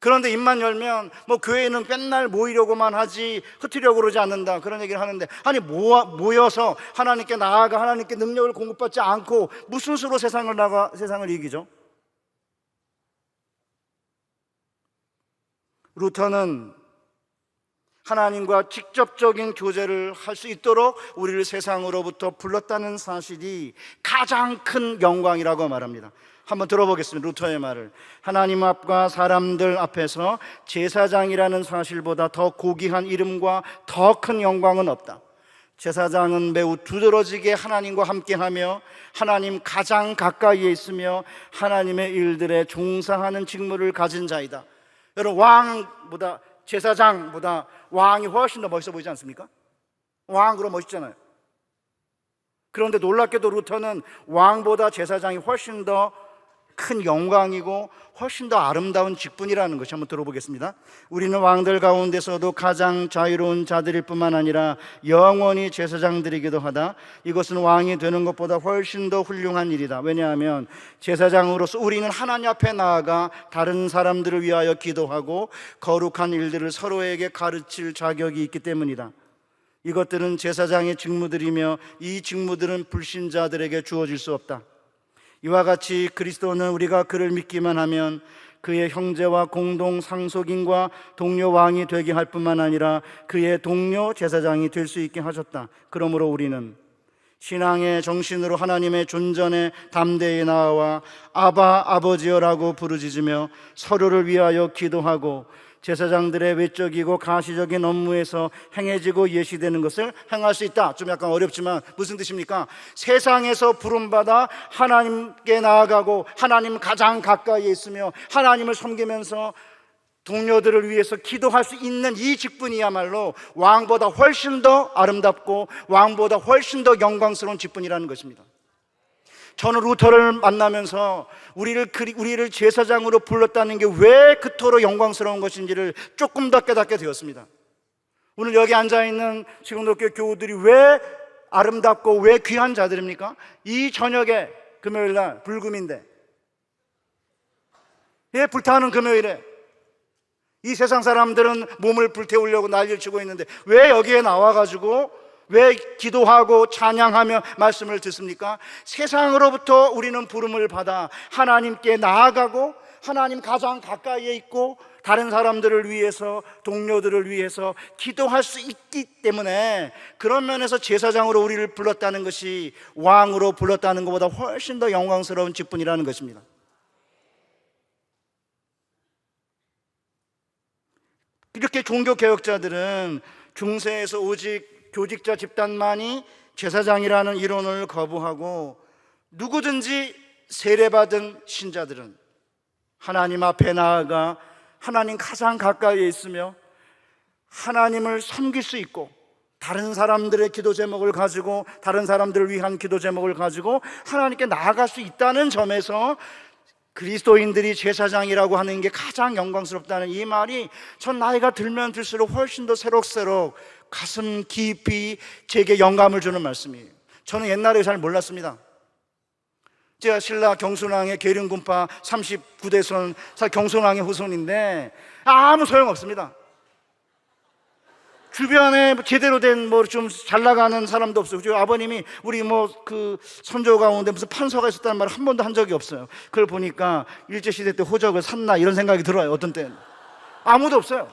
그런데 입만 열면 뭐 교회는 맨날 모이려고만 하지 흩으려고 그러지 않는다 그런 얘기를 하는데 아니 모여서 하나님께 나아가 하나님께 능력을 공급받지 않고 무슨 수로 세상을 이기죠? 루터는 하나님과 직접적인 교제를 할 수 있도록 우리를 세상으로부터 불렀다는 사실이 가장 큰 영광이라고 말합니다. 한번 들어보겠습니다. 루터의 말을. 하나님 앞과 사람들 앞에서 제사장이라는 사실보다 더 고귀한 이름과 더 큰 영광은 없다. 제사장은 매우 두드러지게 하나님과 함께하며 하나님 가장 가까이에 있으며 하나님의 일들에 종사하는 직무를 가진 자이다. 여러분, 왕보다, 제사장보다 왕이 훨씬 더 멋있어 보이지 않습니까? 왕으로 멋있잖아요. 그런데 놀랍게도 루터는 왕보다 제사장이 훨씬 더 큰 영광이고 훨씬 더 아름다운 직분이라는 것이, 한번 들어보겠습니다. 우리는 왕들 가운데서도 가장 자유로운 자들일 뿐만 아니라 영원히 제사장들이기도 하다. 이것은 왕이 되는 것보다 훨씬 더 훌륭한 일이다. 왜냐하면 제사장으로서 우리는 하나님 앞에 나아가 다른 사람들을 위하여 기도하고 거룩한 일들을 서로에게 가르칠 자격이 있기 때문이다. 이것들은 제사장의 직무들이며 이 직무들은 불신자들에게 주어질 수 없다. 이와 같이 그리스도는 우리가 그를 믿기만 하면 그의 형제와 공동 상속인과 동료 왕이 되게 할 뿐만 아니라 그의 동료 제사장이 될 수 있게 하셨다. 그러므로 우리는 신앙의 정신으로 하나님의 존전에 담대히 나아와 아바, 아버지여라고 부르짖으며 서로를 위하여 기도하고 제사장들의 외적이고 가시적인 업무에서 행해지고 예시되는 것을 행할 수 있다. 좀 약간 어렵지만 무슨 뜻입니까? 세상에서 부름받아 하나님께 나아가고 하나님 가장 가까이에 있으며 하나님을 섬기면서 동료들을 위해서 기도할 수 있는 이 직분이야말로 왕보다 훨씬 더 아름답고 왕보다 훨씬 더 영광스러운 직분이라는 것입니다. 저는 루터를 만나면서 우리를 제사장으로 불렀다는 게 왜 그토록 영광스러운 것인지를 조금 더 깨닫게 되었습니다. 오늘 여기 앉아있는 시공동교회 교우들이 왜 아름답고 왜 귀한 자들입니까? 이 저녁에 금요일날 불금인데, 예, 불타는 금요일에 이 세상 사람들은 몸을 불태우려고 난리를 치고 있는데 왜 여기에 나와가지고 왜 기도하고 찬양하며 말씀을 듣습니까? 세상으로부터 우리는 부름을 받아 하나님께 나아가고 하나님 가장 가까이에 있고 다른 사람들을 위해서, 동료들을 위해서 기도할 수 있기 때문에 그런 면에서 제사장으로 우리를 불렀다는 것이 왕으로 불렀다는 것보다 훨씬 더 영광스러운 직분이라는 것입니다. 이렇게 종교개혁자들은 중세에서 오직 교직자 집단만이 제사장이라는 이론을 거부하고 누구든지 세례받은 신자들은 하나님 앞에 나아가 하나님 가장 가까이에 있으며 하나님을 섬길 수 있고 다른 사람들의 기도 제목을 가지고 다른 사람들을 위한 기도 제목을 가지고 하나님께 나아갈 수 있다는 점에서 그리스도인들이 제사장이라고 하는 게 가장 영광스럽다는 이 말이 전 나이가 들면 들수록 훨씬 더 새록새록 가슴 깊이 제게 영감을 주는 말씀이에요. 저는 옛날에 잘 몰랐습니다. 제가 신라 경순왕의 계륜군파 39대손 경순왕의 후손인데 아무 소용없습니다. 주변에 제대로 된 좀 잘 나가는 사람도 없어요. 아버님이 우리 그 선조 가운데 무슨 판서가 있었다는 말을 한 번도 한 적이 없어요. 그걸 보니까 일제시대 때 호적을 샀나 이런 생각이 들어요. 어떤 때는 아무도 없어요.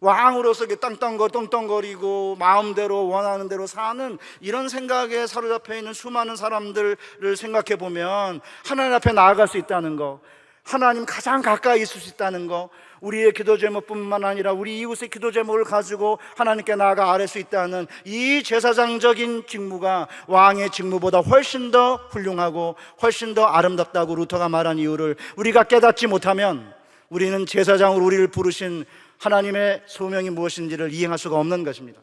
왕으로서 떵떵거리고 마음대로 원하는 대로 사는 이런 생각에 사로잡혀 있는 수많은 사람들을 생각해 보면 하나님 앞에 나아갈 수 있다는 거, 하나님 가장 가까이 있을 수 있다는 거, 우리의 기도 제목뿐만 아니라 우리 이웃의 기도 제목을 가지고 하나님께 나아가 아뢰 수 있다는 이 제사장적인 직무가 왕의 직무보다 훨씬 더 훌륭하고 훨씬 더 아름답다고 루터가 말한 이유를 우리가 깨닫지 못하면 우리는 제사장으로 우리를 부르신 하나님의 소명이 무엇인지를 이해할 수가 없는 것입니다.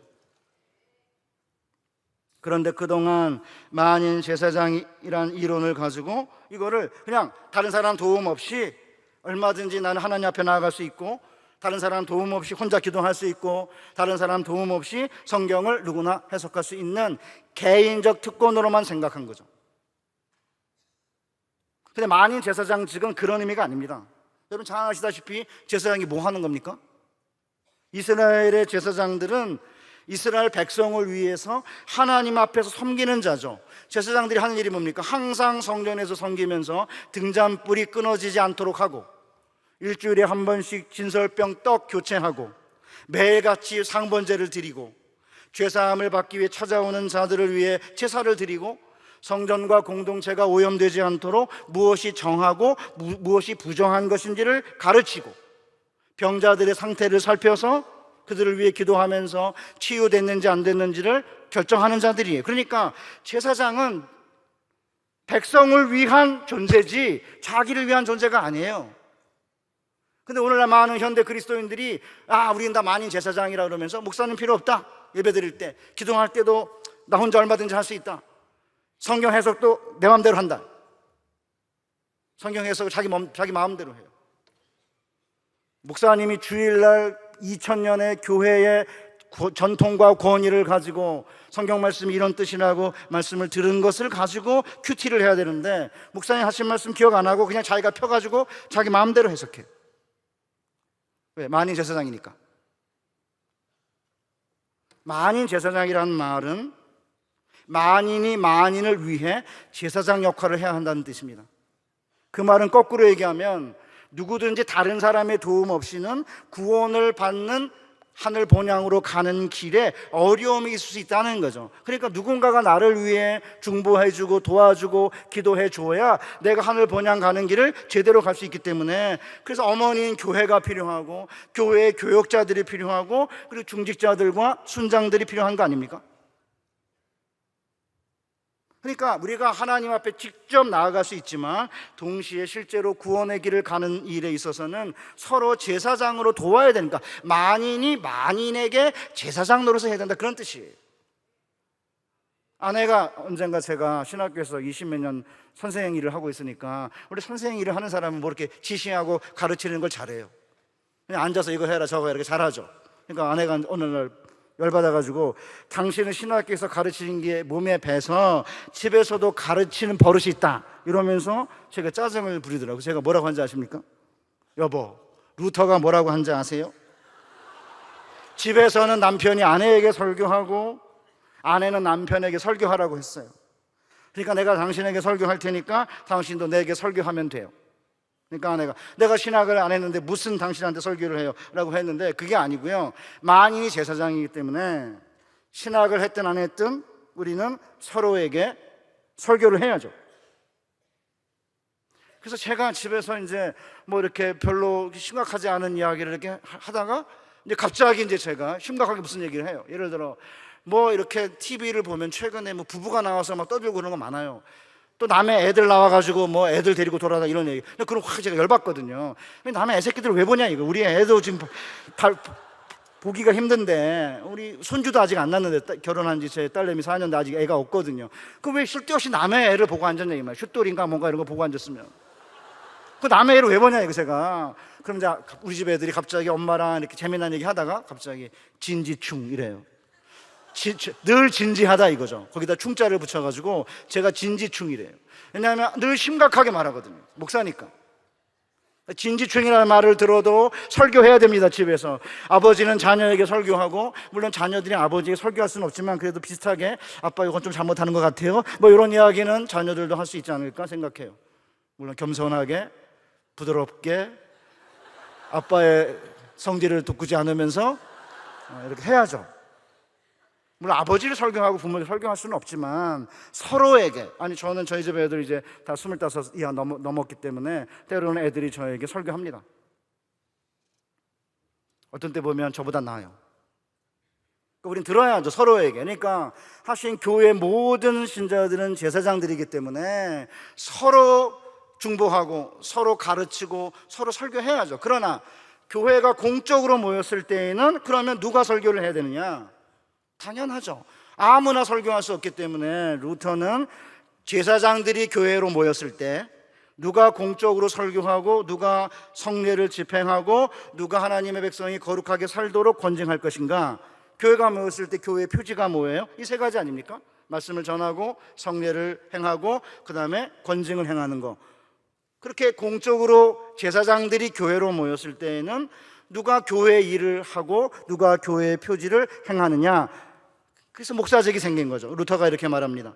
그런데 그동안 만인 제사장이란 이론을 가지고 이거를 그냥 다른 사람 도움 없이 얼마든지 나는 하나님 앞에 나아갈 수 있고 다른 사람 도움 없이 혼자 기도할 수 있고 다른 사람 도움 없이 성경을 누구나 해석할 수 있는 개인적 특권으로만 생각한 거죠. 근데 만인 제사장직은 그런 의미가 아닙니다. 여러분 잘 아시다시피 제사장이 뭐 하는 겁니까? 이스라엘의 제사장들은 이스라엘 백성을 위해서 하나님 앞에서 섬기는 자죠. 제사장들이 하는 일이 뭡니까? 항상 성전에서 섬기면서 등잔불이 끊어지지 않도록 하고 일주일에 한 번씩 진설병 떡 교체하고 매일같이 상번제를 드리고 죄사함을 받기 위해 찾아오는 자들을 위해 제사를 드리고 성전과 공동체가 오염되지 않도록 무엇이 정하고 무엇이 부정한 것인지를 가르치고 병자들의 상태를 살펴서 그들을 위해 기도하면서 치유됐는지 안 됐는지를 결정하는 자들이에요. 그러니까 제사장은 백성을 위한 존재지 자기를 위한 존재가 아니에요. 근데 오늘날 많은 현대 그리스도인들이 우리는 다 만인 제사장이라 그러면서 목사님 필요 없다, 예배 드릴 때 기도할 때도 나 혼자 얼마든지 할 수 있다, 성경 해석도 내 마음대로 한다, 성경 해석을 자기 마음대로 해요. 목사님이 주일날 2000년의 교회의 전통과 권위를 가지고 성경 말씀이 이런 뜻이라고 말씀을 들은 것을 가지고 큐티를 해야 되는데 목사님 하신 말씀 기억 안 하고 그냥 자기가 펴가지고 자기 마음대로 해석해요. 왜? 만인 제사장이니까. 만인 제사장이라는 말은 만인이 만인을 위해 제사장 역할을 해야 한다는 뜻입니다. 그 말은 거꾸로 얘기하면 누구든지 다른 사람의 도움 없이는 구원을 받는 하늘 본향으로 가는 길에 어려움이 있을 수 있다는 거죠. 그러니까 누군가가 나를 위해 중보해주고 도와주고 기도해줘야 내가 하늘 본향 가는 길을 제대로 갈 수 있기 때문에, 그래서 어머니인 교회가 필요하고 교회의 교역자들이 필요하고 그리고 중직자들과 순장들이 필요한 거 아닙니까? 그러니까 우리가 하나님 앞에 직접 나아갈 수 있지만 동시에 실제로 구원의 길을 가는 일에 있어서는 서로 제사장으로 도와야 되니까 만인이 만인에게 제사장 노릇을 해야 된다, 그런 뜻이에요. 아내가 언젠가, 제가 신학교에서 20몇 년 선생 일을 하고 있으니까 우리 선생 일을 하는 사람은 뭐 이렇게 지시하고 가르치는 걸 잘해요. 그냥 앉아서 이거 해라 저거 해라 이렇게 잘하죠. 그러니까 아내가 어느 날 열받아가지고 당신은 신학교에서 가르치는 게 몸에 배서 집에서도 가르치는 버릇이 있다 이러면서 제가 짜증을 부리더라고요. 제가 뭐라고 한지 아십니까? 여보, 루터가 뭐라고 한지 아세요? 집에서는 남편이 아내에게 설교하고 아내는 남편에게 설교하라고 했어요. 그러니까 내가 당신에게 설교할 테니까 당신도 내게 설교하면 돼요. 그러니까 아내가, 내가 신학을 안 했는데 무슨 당신한테 설교를 해요? 라고 했는데 그게 아니고요, 만인이 제사장이기 때문에 신학을 했든 안 했든 우리는 서로에게 설교를 해야죠. 그래서 제가 집에서 이제 뭐 이렇게 별로 심각하지 않은 이야기를 이렇게 하다가 이제 갑자기 이제 제가 심각하게 무슨 얘기를 해요. 예를 들어 뭐 이렇게 TV를 보면 최근에 뭐 부부가 나와서 막 떠들고 그런 거 많아요. 또 남의 애들 나와가지고 뭐 애들 데리고 돌아다 이런 얘기. 그럼 확 제가 열받거든요. 남의 애새끼들 왜 보냐 이거. 우리 애도 지금 보기가 힘든데, 우리 손주도 아직 안 낳는데 결혼한 지 제 딸내미 4년인데 아직 애가 없거든요. 그럼 왜 쓸데없이 남의 애를 보고 앉았냐 이 말. 슛돌인가 뭔가 이런 거 보고 앉았으면. 그 남의 애를 왜 보냐 이거 제가. 그럼 이제 우리 집 애들이 갑자기 엄마랑 이렇게 재미난 얘기 하다가 갑자기 진지충 이래요. 늘 진지하다 이거죠. 거기다 충자를 붙여가지고 제가 진지충이래요. 왜냐하면 늘 심각하게 말하거든요. 목사니까. 진지충이라는 말을 들어도 설교해야 됩니다. 집에서 아버지는 자녀에게 설교하고, 물론 자녀들이 아버지에게 설교할 수는 없지만 그래도 비슷하게 아빠 이건 좀 잘못하는 것 같아요 뭐 이런 이야기는 자녀들도 할 수 있지 않을까 생각해요. 물론 겸손하게 부드럽게 아빠의 성질을 돋구지 않으면서 이렇게 해야죠. 물론 아버지를 설교하고 부모를 설교할 수는 없지만 서로에게, 아니 저는 저희 집 애들 이제 다 25 이하 넘었기 때문에 때로는 애들이 저에게 설교합니다. 어떤 때 보면 저보다 나아요. 그러니까 우린 들어야죠, 서로에게. 그러니까 하신 교회 모든 신자들은 제사장들이기 때문에 서로 중보하고 서로 가르치고 서로 설교해야죠. 그러나 교회가 공적으로 모였을 때에는 그러면 누가 설교를 해야 되느냐? 당연하죠. 아무나 설교할 수 없기 때문에 루터는 제사장들이 교회로 모였을 때 누가 공적으로 설교하고 누가 성례를 집행하고 누가 하나님의 백성이 거룩하게 살도록 권징할 것인가. 교회가 모였을 때 교회의 표지가 뭐예요? 이 세 가지 아닙니까? 말씀을 전하고 성례를 행하고 그 다음에 권징을 행하는 거. 그렇게 공적으로 제사장들이 교회로 모였을 때에는 누가 교회 일을 하고 누가 교회의 표지를 행하느냐. 그래서 목사직이 생긴 거죠. 루터가 이렇게 말합니다.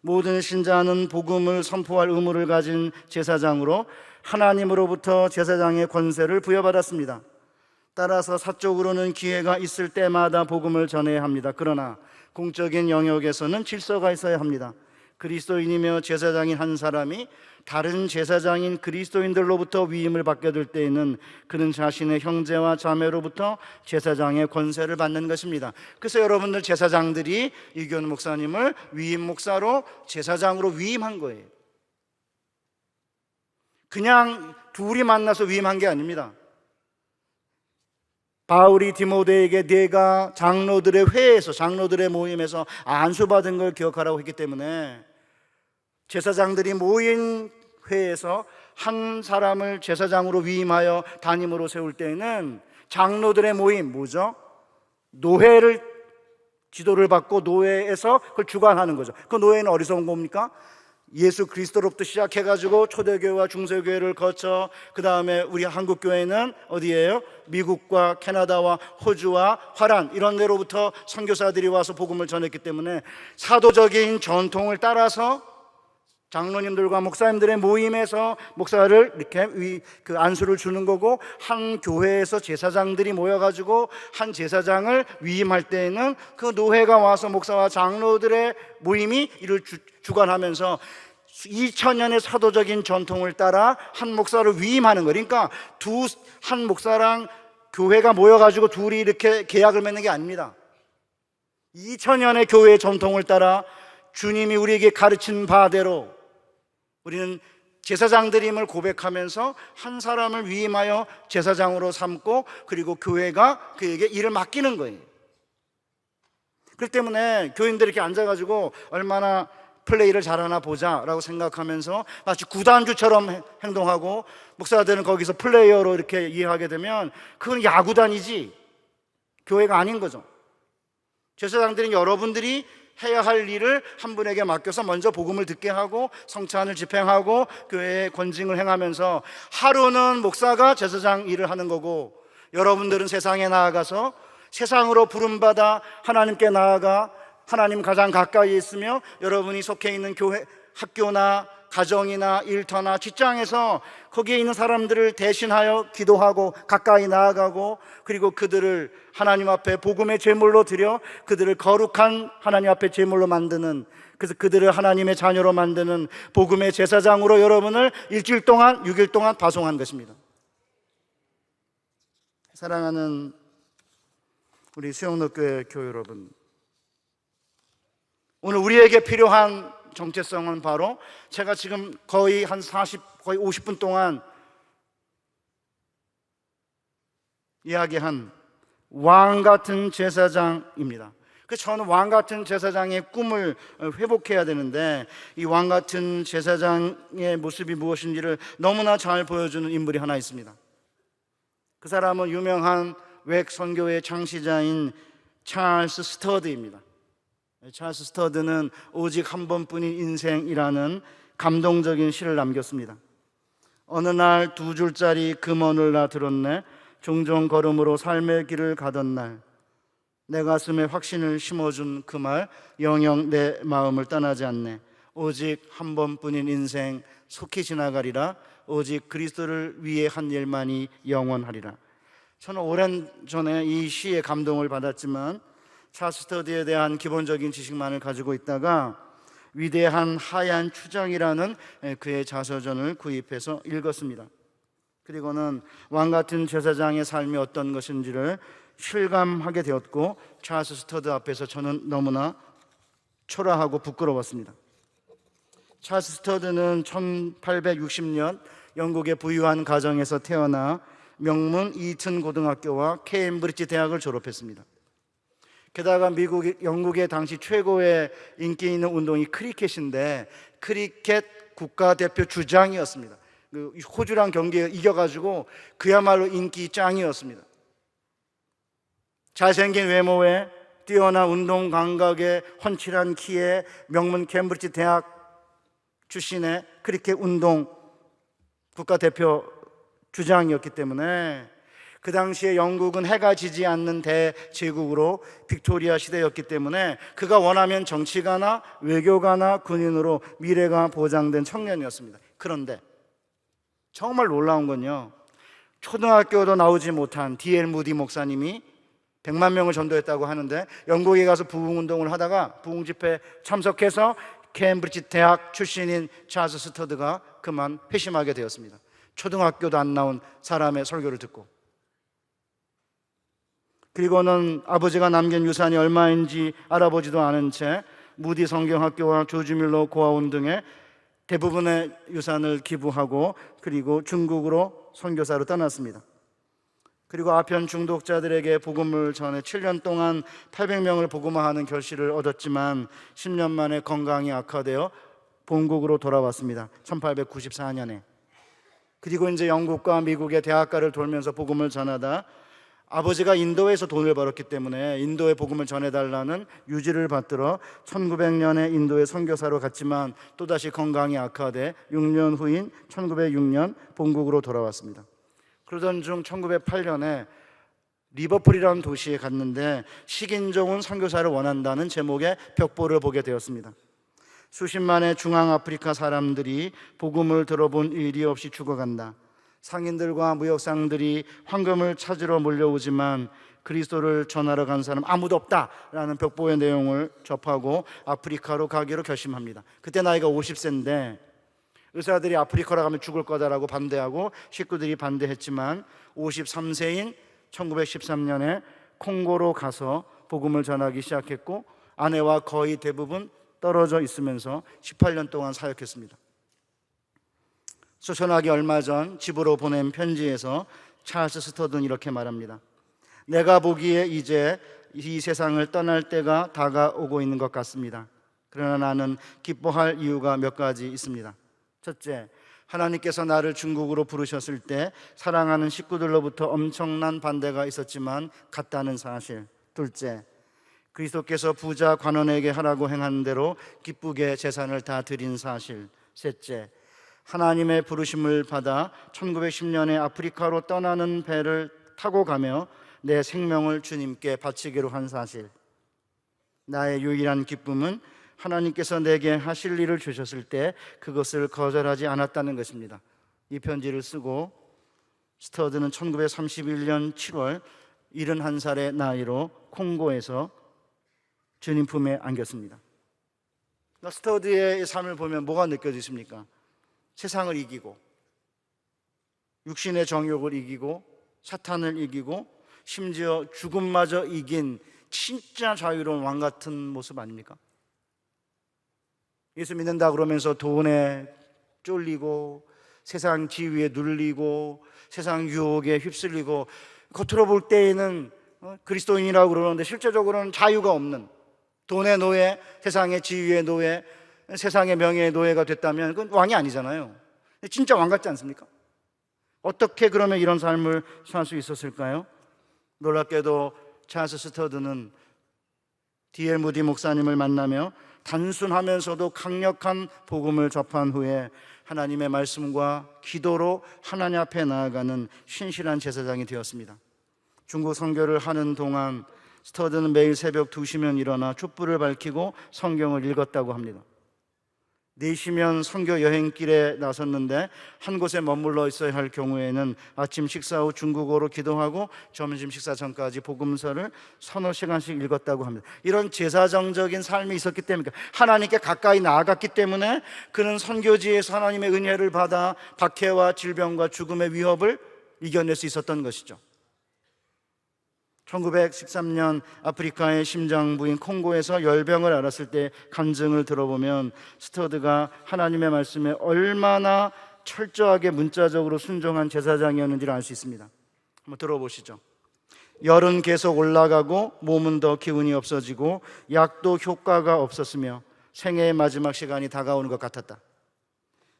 모든 신자는 복음을 선포할 의무를 가진 제사장으로 하나님으로부터 제사장의 권세를 부여받았습니다. 따라서 사적으로는 기회가 있을 때마다 복음을 전해야 합니다. 그러나 공적인 영역에서는 질서가 있어야 합니다. 그리스도인이며 제사장인 한 사람이 다른 제사장인 그리스도인들로부터 위임을 받게 될 때에는 그는 자신의 형제와 자매로부터 제사장의 권세를 받는 것입니다. 그래서 여러분들 제사장들이 이규원 목사님을 위임 목사로 제사장으로 위임한 거예요. 그냥 둘이 만나서 위임한 게 아닙니다. 바울이 디모데에게 네가 장로들의 회에서, 장로들의 모임에서 안수받은 걸 기억하라고 했기 때문에 제사장들이 모인 회에서 한 사람을 제사장으로 위임하여 담임으로 세울 때에는 장로들의 모임, 뭐죠? 노회를 지도를 받고 노회에서 그걸 주관하는 거죠. 그 노회는 어디서 온 겁니까? 예수 그리스도로부터 시작해가지고 초대교회와 중세교회를 거쳐 그 다음에 우리 한국교회는 어디예요? 미국과 캐나다와 호주와 화란 이런 데로부터 선교사들이 와서 복음을 전했기 때문에 사도적인 전통을 따라서 장로님들과 목사님들의 모임에서 목사를 이렇게 그 안수를 주는 거고, 한 교회에서 제사장들이 모여가지고 한 제사장을 위임할 때에는 그 노회가 와서 목사와 장로들의 모임이 이를 주관하면서 2000년의 사도적인 전통을 따라 한 목사를 위임하는 거예요. 그러니까 한 목사랑 교회가 모여가지고 둘이 이렇게 계약을 맺는 게 아닙니다. 2000년의 교회의 전통을 따라 주님이 우리에게 가르친 바대로 우리는 제사장들임을 고백하면서 한 사람을 위임하여 제사장으로 삼고, 그리고 교회가 그에게 일을 맡기는 거예요. 그렇기 때문에 교인들이 이렇게 앉아가지고 얼마나 플레이를 잘하나 보자라고 생각하면서 마치 구단주처럼 행동하고, 목사들은 거기서 플레이어로 이렇게 이해하게 되면 그건 야구단이지 교회가 아닌 거죠. 제사장들은 여러분들이 해야 할 일을 한 분에게 맡겨서 먼저 복음을 듣게 하고 성찬을 집행하고 교회의 권징을 행하면서, 하루는 목사가 제사장 일을 하는 거고, 여러분들은 세상에 나아가서 세상으로 부름받아 하나님께 나아가 하나님 가장 가까이 있으며 여러분이 속해 있는 교회, 학교나 가정이나 일터나 직장에서 거기에 있는 사람들을 대신하여 기도하고 가까이 나아가고, 그리고 그들을 하나님 앞에 복음의 제물로 드려 그들을 거룩한 하나님 앞에 제물로 만드는, 그래서 그들을 하나님의 자녀로 만드는 복음의 제사장으로 여러분을 일주일 동안 6일 동안 파송한 것입니다. 사랑하는 우리 수영로교회 교회 여러분, 오늘 우리에게 필요한 정체성은 바로 제가 지금 거의 한 거의 50분 동안 이야기한 왕 같은 제사장입니다. 그래서 저는 왕 같은 제사장의 꿈을 회복해야 되는데, 이 왕 같은 제사장의 모습이 무엇인지를 너무나 잘 보여주는 인물이 하나 있습니다. 그 사람은 유명한 외국 선교의 창시자인 찰스 스터드입니다. 찰스 스터드는 오직 한 번뿐인 인생이라는 감동적인 시를 남겼습니다. 어느 날 2줄짜리 금언을 나 들었네. 종종 걸음으로 삶의 길을 가던 날 내 가슴에 확신을 심어준 그 말 영영 내 마음을 떠나지 않네. 오직 한 번뿐인 인생 속히 지나가리라. 오직 그리스도를 위해 한 일만이 영원하리라. 저는 오랜 전에 이 시에 감동을 받았지만 찰스 스터디에 대한 기본적인 지식만을 가지고 있다가 위대한 하얀 추장이라는 그의 자서전을 구입해서 읽었습니다. 그리고는 왕 같은 제사장의 삶이 어떤 것인지를 실감하게 되었고, 찰스 스터드 앞에서 저는 너무나 초라하고 부끄러웠습니다. 찰스 스터드는 1860년 영국의 부유한 가정에서 태어나 명문 이튼 고등학교와 케임브리지 대학을 졸업했습니다. 게다가 영국의 당시 최고의 인기 있는 운동이 크리켓인데 크리켓 국가대표 주장이었습니다. 호주랑 경기에 이겨가지고 그야말로 인기 짱이었습니다. 잘생긴 외모에 뛰어난 운동 감각에 훤칠한 키에 명문 캠브리지 대학 출신의 크리켓 운동 국가대표 주장이었기 때문에 그 당시에 영국은 해가 지지 않는 대제국으로 빅토리아 시대였기 때문에 그가 원하면 정치가나 외교가나 군인으로 미래가 보장된 청년이었습니다. 그런데 정말 놀라운 건요, 초등학교도 나오지 못한 D.L. 무디 목사님이 100만 명을 전도했다고 하는데 영국에 가서 부흥운동을 하다가 부흥집회에 참석해서 케임브리지 대학 출신인 찰스 스터드가 그만 회심하게 되었습니다. 초등학교도 안 나온 사람의 설교를 듣고. 그리고는 아버지가 남긴 유산이 얼마인지 알아보지도 않은 채 무디 성경학교와 조지 밀러 고아원 등의 대부분의 유산을 기부하고 그리고 중국으로 선교사로 떠났습니다. 그리고 아편 중독자들에게 복음을 전해 7년 동안 800명을 복음화하는 결실을 얻었지만 10년 만에 건강이 악화되어 본국으로 돌아왔습니다. 1894년에. 그리고 이제 영국과 미국의 대학가를 돌면서 복음을 전하다 아버지가 인도에서 돈을 벌었기 때문에 인도에 복음을 전해달라는 유지를 받들어 1900년에 인도에 선교사로 갔지만 또다시 건강이 악화돼 6년 후인 1906년 본국으로 돌아왔습니다. 그러던 중 1908년에 리버풀이라는 도시에 갔는데 식인종은 선교사를 원한다는 제목의 벽보를 보게 되었습니다. 수십만의 중앙아프리카 사람들이 복음을 들어본 일이 없이 죽어간다. 상인들과 무역상들이 황금을 찾으러 몰려오지만 그리스도를 전하러 간 사람 아무도 없다라는 벽보의 내용을 접하고 아프리카로 가기로 결심합니다. 그때 나이가 50세인데 의사들이 아프리카로 가면 죽을 거다라고 반대하고 식구들이 반대했지만 53세인 1913년에 콩고로 가서 복음을 전하기 시작했고 아내와 거의 대부분 떨어져 있으면서 18년 동안 사역했습니다. 소천하기 얼마 전 집으로 보낸 편지에서 찰스 스터드는 이렇게 말합니다. 내가 보기에 이제 이 세상을 떠날 때가 다가오고 있는 것 같습니다. 그러나 나는 기뻐할 이유가 몇 가지 있습니다. 첫째, 하나님께서 나를 중국으로 부르셨을 때 사랑하는 식구들로부터 엄청난 반대가 있었지만 갔다는 사실. 둘째, 그리스도께서 부자 관원에게 하라고 행한 대로 기쁘게 재산을 다 드린 사실. 셋째, 하나님의 부르심을 받아 1910년에 아프리카로 떠나는 배를 타고 가며 내 생명을 주님께 바치기로 한 사실. 나의 유일한 기쁨은 하나님께서 내게 하실 일을 주셨을 때 그것을 거절하지 않았다는 것입니다. 이 편지를 쓰고 스터드는 1931년 7월 71살의 나이로 콩고에서 주님 품에 안겼습니다. 스터드의 삶을 보면 뭐가 느껴지십니까? 세상을 이기고 육신의 정욕을 이기고 사탄을 이기고 심지어 죽음마저 이긴 진짜 자유로운 왕 같은 모습 아닙니까? 예수 믿는다 그러면서 돈에 쫄리고 세상 지위에 눌리고 세상 유혹에 휩쓸리고 겉으로 볼 때에는 그리스도인이라고 그러는데 실제적으로는 자유가 없는 돈의 노예, 세상의 지위의 노예, 세상의 명예의 노예가 됐다면 그건 왕이 아니잖아요. 진짜 왕 같지 않습니까? 어떻게 그러면 이런 삶을 살 수 있었을까요? 놀랍게도 찰스 스터드는 D.L. 무디 목사님을 만나며 단순하면서도 강력한 복음을 접한 후에 하나님의 말씀과 기도로 하나님 앞에 나아가는 신실한 제사장이 되었습니다. 중국 선교를 하는 동안 스터드는 매일 새벽 2시면 일어나 촛불을 밝히고 성경을 읽었다고 합니다. 4시면 선교 여행길에 나섰는데 한 곳에 머물러 있어야 할 경우에는 아침 식사 후 중국어로 기도하고 점심 식사 전까지 복음서를 서너 시간씩 읽었다고 합니다. 이런 제사장적인 삶이 있었기 때문에 하나님께 가까이 나아갔기 때문에 그는 선교지에서 하나님의 은혜를 받아 박해와 질병과 죽음의 위협을 이겨낼 수 있었던 것이죠. 1913년 아프리카의 심장부인 콩고에서 열병을 앓았을 때 간증을 들어보면 스터드가 하나님의 말씀에 얼마나 철저하게 문자적으로 순종한 제사장이었는지를 알 수 있습니다. 한번 들어보시죠. 열은 계속 올라가고 몸은 더 기운이 없어지고 약도 효과가 없었으며 생애의 마지막 시간이 다가오는 것 같았다.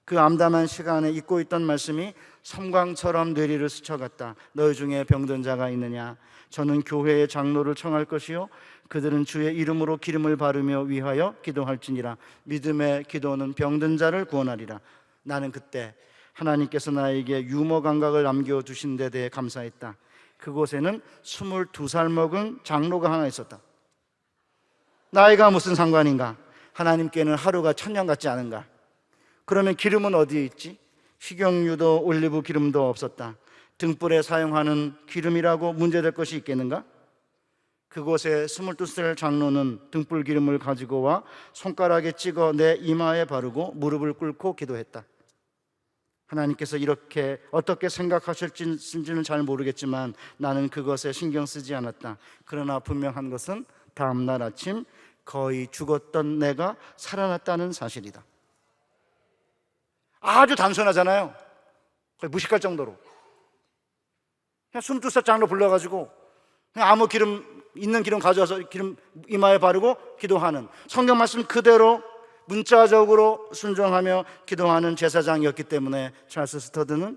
그 암담한 시간에 잊고 있던 말씀이 섬광처럼 뇌리를 스쳐갔다. 너희 중에 병든 자가 있느냐? 저는 교회의 장로를 청할 것이요 그들은 주의 이름으로 기름을 바르며 위하여 기도할지니라. 믿음의 기도는 병든 자를 구원하리라. 나는 그때 하나님께서 나에게 유머 감각을 남겨두신 데 대해 감사했다. 그곳에는 22살 먹은 장로가 하나 있었다. 나이가 무슨 상관인가? 하나님께는 하루가 천년 같지 않은가? 그러면 기름은 어디에 있지? 식용유도 올리브 기름도 없었다. 등불에 사용하는 기름이라고 문제될 것이 있겠는가? 그곳에 22살 장로는 등불 기름을 가지고 와 손가락에 찍어 내 이마에 바르고 무릎을 꿇고 기도했다. 하나님께서 이렇게 어떻게 생각하실지는 잘 모르겠지만 나는 그것에 신경 쓰지 않았다. 그러나 분명한 것은 다음 날 아침 거의 죽었던 내가 살아났다는 사실이다. 아주 단순하잖아요. 거의 무식할 정도로. 그냥 22살 장로 불러가지고 그냥 아무 있는 기름 가져와서 기름 이마에 바르고 기도하는, 성경 말씀 그대로 문자적으로 순종하며 기도하는 제사장이었기 때문에 찰스 스터드는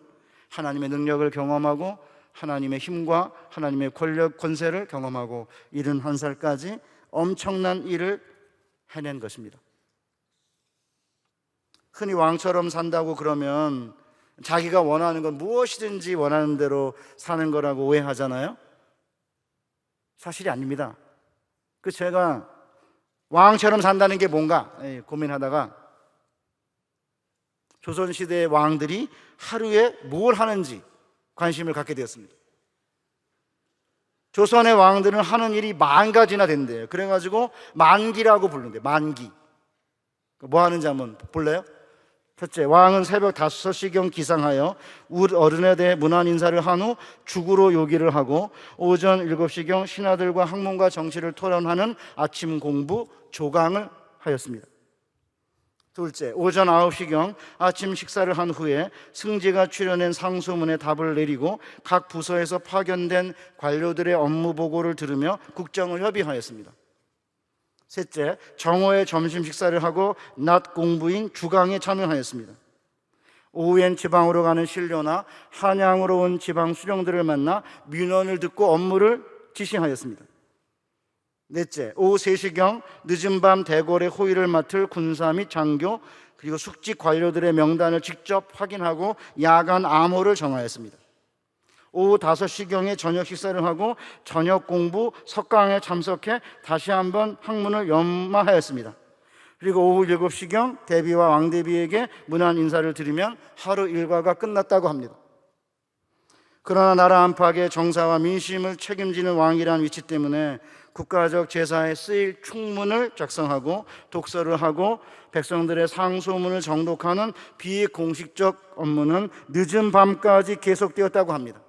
하나님의 능력을 경험하고 하나님의 힘과 하나님의 권력, 권세를 경험하고 71살까지 엄청난 일을 해낸 것입니다. 흔히 왕처럼 산다고 그러면 자기가 원하는 건 무엇이든지 원하는 대로 사는 거라고 오해하잖아요. 사실이 아닙니다. 제가 왕처럼 산다는 게 뭔가 고민하다가 조선시대의 왕들이 하루에 뭘 하는지 관심을 갖게 되었습니다. 조선의 왕들은 하는 일이 10,000가지나 된대요. 그래가지고 만기라고 부르는데, 만기. 뭐 하는지 한번 볼래요? 첫째, 왕은 새벽 5시경 기상하여 어른에 대해 문안 인사를 한 후 죽으로 요기를 하고 오전 7시경 신하들과 학문과 정치를 토론하는 아침 공부 조강을 하였습니다. 둘째, 오전 9시경 아침 식사를 한 후에 승지가 출연한 상소문에 답을 내리고 각 부서에서 파견된 관료들의 업무 보고를 들으며 국정을 협의하였습니다. 셋째, 정오에 점심 식사를 하고 낮 공부인 주강에 참여하였습니다. 오후엔 지방으로 가는 신료나 한양으로 온 지방 수령들을 만나 민원을 듣고 업무를 지시하였습니다. 넷째, 오후 3시경 늦은 밤 대궐의 호위를 맡을 군사 및 장교 그리고 숙직 관료들의 명단을 직접 확인하고 야간 암호를 정하였습니다. 오후 5시경에 저녁 식사를 하고 저녁 공부 석강에 참석해 다시 한번 학문을 연마하였습니다. 그리고 오후 7시경 대비와 왕대비에게 문안 인사를 드리면 하루 일과가 끝났다고 합니다. 그러나 나라 안팎의 정사와 민심을 책임지는 왕이라는 위치 때문에 국가적 제사에 쓰일 충문을 작성하고 독서를 하고 백성들의 상소문을 정독하는 비공식적 업무는 늦은 밤까지 계속되었다고 합니다.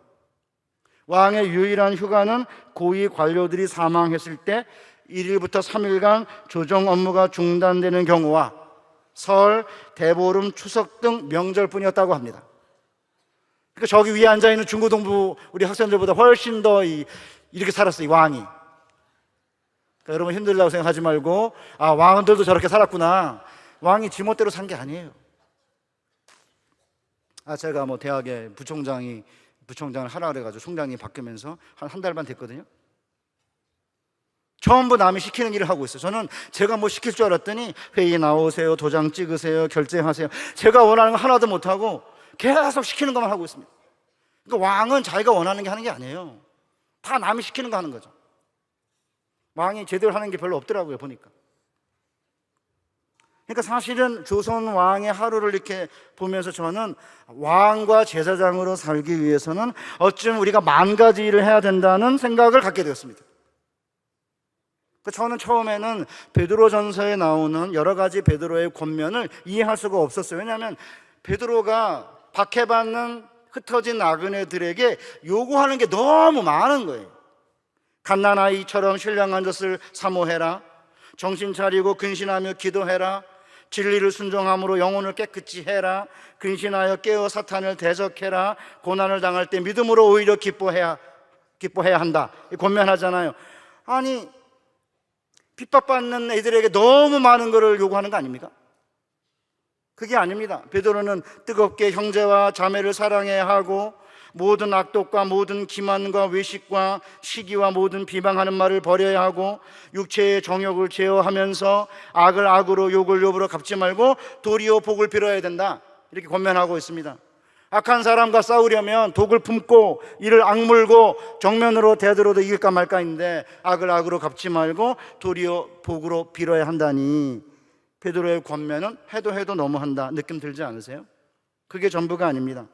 왕의 유일한 휴가는 고위 관료들이 사망했을 때 1일부터 3일간 조정 업무가 중단되는 경우와 설, 대보름, 추석 등 명절뿐이었다고 합니다. 그러니까 저기 위에 앉아있는 중고등부 우리 학생들보다 훨씬 더 이렇게 살았어요, 이 왕이. 그러니까 여러분 힘들다고 생각하지 말고 왕들도 저렇게 살았구나. 왕이 지멋대로 산 게 아니에요. 제가 대학에 부총장을 하라 그래가지고 총장이 바뀌면서 한 달 반 됐거든요. 전부 남이 시키는 일을 하고 있어요. 저는 제가 시킬 줄 알았더니 회의 나오세요, 도장 찍으세요, 결제하세요. 제가 원하는 거 하나도 못하고 계속 시키는 것만 하고 있습니다. 그러니까 왕은 자기가 원하는 게 하는 게 아니에요. 다 남이 시키는 거 하는 거죠. 왕이 제대로 하는 게 별로 없더라고요, 보니까. 그러니까 사실은 조선 왕의 하루를 이렇게 보면서 저는 왕과 제사장으로 살기 위해서는 어쩜 우리가 10,000가지 일을 해야 된다는 생각을 갖게 되었습니다. 저는 처음에는 베드로전서에 나오는 여러 가지 베드로의 권면을 이해할 수가 없었어요. 왜냐하면 베드로가 박해받는 흩어진 나그네들에게 요구하는 게 너무 많은 거예요. 갓난아이처럼 신령한 젖을 사모해라, 정신 차리고 근신하며 기도해라, 진리를 순종함으로 영혼을 깨끗이 해라, 근신하여 깨어 사탄을 대적해라, 고난을 당할 때 믿음으로 오히려 기뻐해야 한다, 권면하잖아요. 아니, 핍박받는 애들에게 너무 많은 것을 요구하는 거 아닙니까? 그게 아닙니다. 베드로는 뜨겁게 형제와 자매를 사랑해야 하고 모든 악독과 모든 기만과 외식과 시기와 모든 비방하는 말을 버려야 하고 육체의 정욕을 제어하면서 악을 악으로 욕을 욕으로 갚지 말고 도리어 복을 빌어야 된다, 이렇게 권면하고 있습니다. 악한 사람과 싸우려면 독을 품고 이를 악물고 정면으로 대들어도 이길까 말까인데 악을 악으로 갚지 말고 도리어 복으로 빌어야 한다니, 베드로의 권면은 해도 너무한다 느낌 들지 않으세요? 그게 전부가 아닙니다.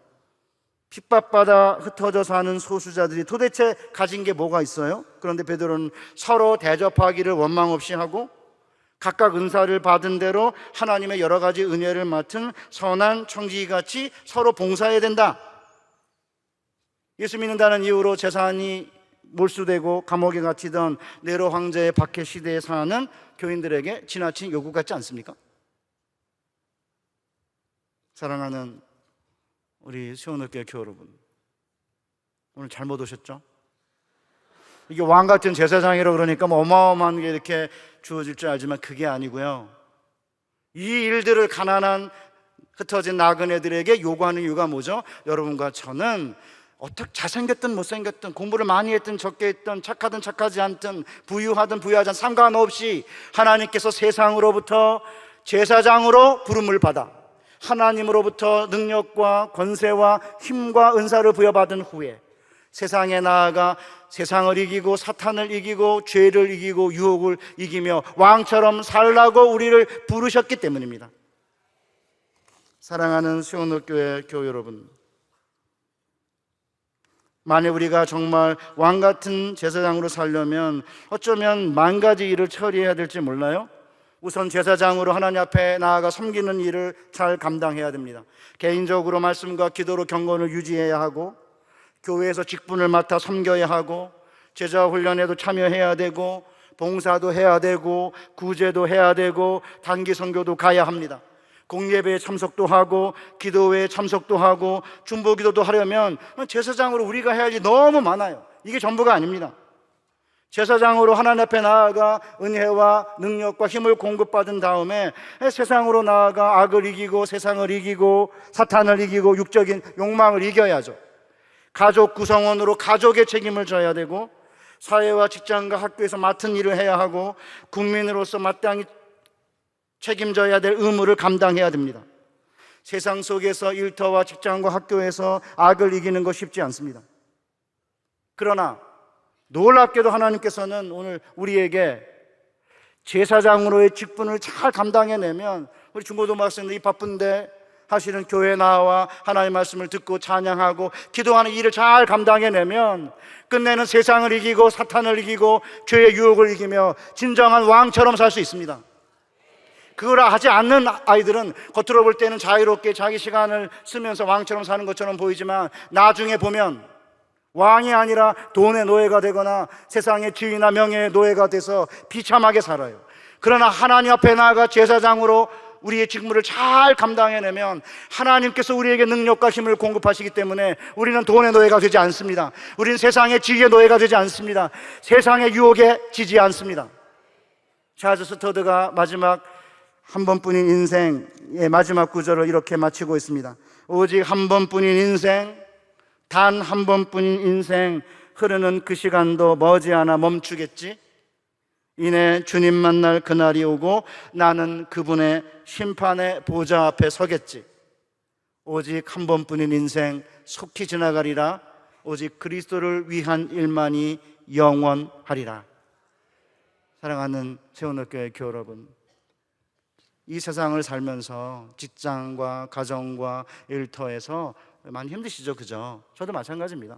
핍박받아 흩어져 사는 소수자들이 도대체 가진 게 뭐가 있어요? 그런데 베드로는 서로 대접하기를 원망 없이 하고 각각 은사를 받은 대로 하나님의 여러 가지 은혜를 맡은 선한 청지기같이 서로 봉사해야 된다. 예수 믿는다는 이유로 재산이 몰수되고 감옥에 갇히던 네로 황제의 박해 시대에 사는 교인들에게 지나친 요구 같지 않습니까? 사랑하는 우리 수원학교의 교회 여러분, 오늘 잘못 오셨죠? 이게 왕 같은 제사장이라고 그러니까 뭐 어마어마한 게 이렇게 주어질 줄 알지만 그게 아니고요, 이 일들을 가난한 흩어진 나그네들에게 요구하는 이유가 뭐죠? 여러분과 저는 어떻게 잘생겼든 못생겼든 공부를 많이 했든 적게 했든 착하든 착하지 않든 부유하든 부유하지 않든 상관없이 하나님께서 세상으로부터 제사장으로 부름을 받아 하나님으로부터 능력과 권세와 힘과 은사를 부여받은 후에 세상에 나아가 세상을 이기고 사탄을 이기고 죄를 이기고 유혹을 이기며 왕처럼 살라고 우리를 부르셨기 때문입니다. 사랑하는 수원학교의 교회 여러분, 만약 우리가 정말 왕같은 제사장으로 살려면 어쩌면 만 가지 일을 처리해야 될지 몰라요. 우선 제사장으로 하나님 앞에 나아가 섬기는 일을 잘 감당해야 됩니다. 개인적으로 말씀과 기도로 경건을 유지해야 하고, 교회에서 직분을 맡아 섬겨야 하고, 제자 훈련에도 참여해야 되고, 봉사도 해야 되고, 구제도 해야 되고, 단기 선교도 가야 합니다. 공예배에 참석도 하고, 기도회에 참석도 하고, 중보기도도 하려면 제사장으로 우리가 해야 할 일이 너무 많아요. 이게 전부가 아닙니다. 제사장으로 하나님 앞에 나아가 은혜와 능력과 힘을 공급받은 다음에 세상으로 나아가 악을 이기고 세상을 이기고 사탄을 이기고 육적인 욕망을 이겨야죠. 가족 구성원으로 가족의 책임을 져야 되고, 사회와 직장과 학교에서 맡은 일을 해야 하고, 국민으로서 마땅히 책임져야 될 의무를 감당해야 됩니다. 세상 속에서 일터와 직장과 학교에서 악을 이기는 거 쉽지 않습니다. 그러나 놀랍게도 하나님께서는 오늘 우리에게 제사장으로의 직분을 잘 감당해내면, 우리 중고등부 학생들이 바쁜데 하시는 교회 나와 하나님의 말씀을 듣고 찬양하고 기도하는 일을 잘 감당해내면 끝내는 세상을 이기고 사탄을 이기고 죄의 유혹을 이기며 진정한 왕처럼 살 수 있습니다. 그걸 하지 않는 아이들은 겉으로 볼 때는 자유롭게 자기 시간을 쓰면서 왕처럼 사는 것처럼 보이지만 나중에 보면 왕이 아니라 돈의 노예가 되거나 세상의 지위나 명예의 노예가 돼서 비참하게 살아요. 그러나 하나님 앞에 나아가 제사장으로 우리의 직무를 잘 감당해내면 하나님께서 우리에게 능력과 힘을 공급하시기 때문에 우리는 돈의 노예가 되지 않습니다. 우리는 세상의 지위의 노예가 되지 않습니다. 세상의 유혹에 지지 않습니다. 찰스 스터드가 마지막 한 번뿐인 인생의 마지막 구절을 이렇게 마치고 있습니다. 오직 한 번뿐인 인생, 단 한 번뿐인 인생, 흐르는 그 시간도 머지않아 멈추겠지. 이내 주님 만날 그날이 오고 나는 그분의 심판의 보좌 앞에 서겠지. 오직 한 번뿐인 인생 속히 지나가리라. 오직 그리스도를 위한 일만이 영원하리라. 사랑하는 세운학교의 교회 여러분, 이 세상을 살면서 직장과 가정과 일터에서 많이 힘드시죠? 그죠? 저도 마찬가지입니다.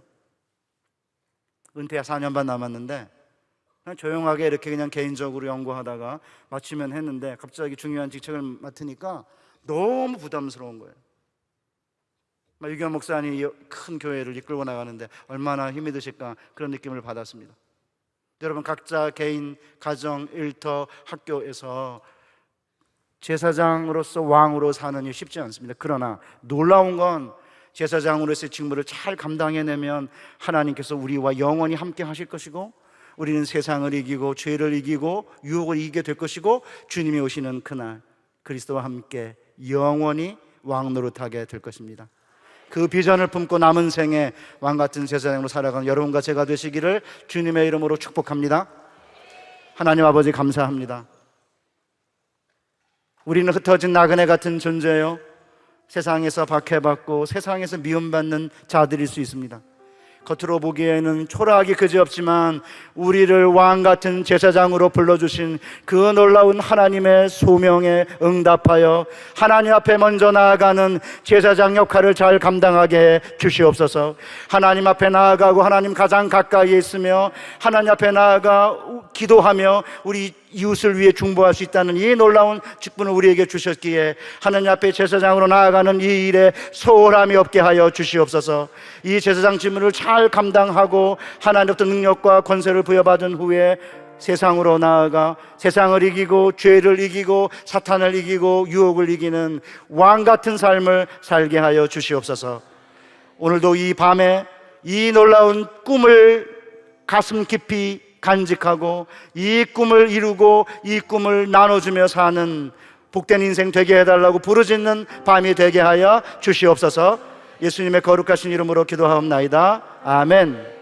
은퇴 4년 반 남았는데 그냥 조용하게 이렇게 그냥 개인적으로 연구하다가 마치면 했는데 갑자기 중요한 직책을 맡으니까 너무 부담스러운 거예요. 유경 목사님이 큰 교회를 이끌고 나가는데 얼마나 힘이 드실까, 그런 느낌을 받았습니다. 여러분, 각자 개인, 가정, 일터, 학교에서 제사장으로서 왕으로 사는 일 쉽지 않습니다. 그러나 놀라운 건 제사장으로서의 직무를 잘 감당해내면 하나님께서 우리와 영원히 함께 하실 것이고, 우리는 세상을 이기고 죄를 이기고 유혹을 이기게 될 것이고, 주님이 오시는 그날 그리스도와 함께 영원히 왕노릇하게 될 것입니다. 그 비전을 품고 남은 생에 왕같은 제사장으로 살아가는 여러분과 제가 되시기를 주님의 이름으로 축복합니다. 하나님 아버지, 감사합니다. 우리는 흩어진 나그네 같은 존재요, 세상에서 박해받고 세상에서 미움받는 자들일 수 있습니다. 겉으로 보기에는 초라하기 그지없지만 우리를 왕같은 제사장으로 불러주신 그 놀라운 하나님의 소명에 응답하여 하나님 앞에 먼저 나아가는 제사장 역할을 잘 감당하게 해 주시옵소서. 하나님 앞에 나아가고 하나님 가장 가까이에 있으며 하나님 앞에 나아가 기도하며 우리 이웃을 위해 중보할 수 있다는 이 놀라운 직분을 우리에게 주셨기에 하나님 앞에 제사장으로 나아가는 이 일에 소홀함이 없게 하여 주시옵소서. 이 제사장 직분을 잘 감당하고 하나님부터 능력과 권세를 부여받은 후에 세상으로 나아가 세상을 이기고 죄를 이기고 사탄을 이기고 유혹을 이기는 왕같은 삶을 살게 하여 주시옵소서. 오늘도 이 밤에 이 놀라운 꿈을 가슴 깊이 간직하고 이 꿈을 이루고 이 꿈을 나눠주며 사는 복된 인생 되게 해달라고 부르짖는 밤이 되게 하여 주시옵소서. 예수님의 거룩하신 이름으로 기도하옵나이다. 아멘.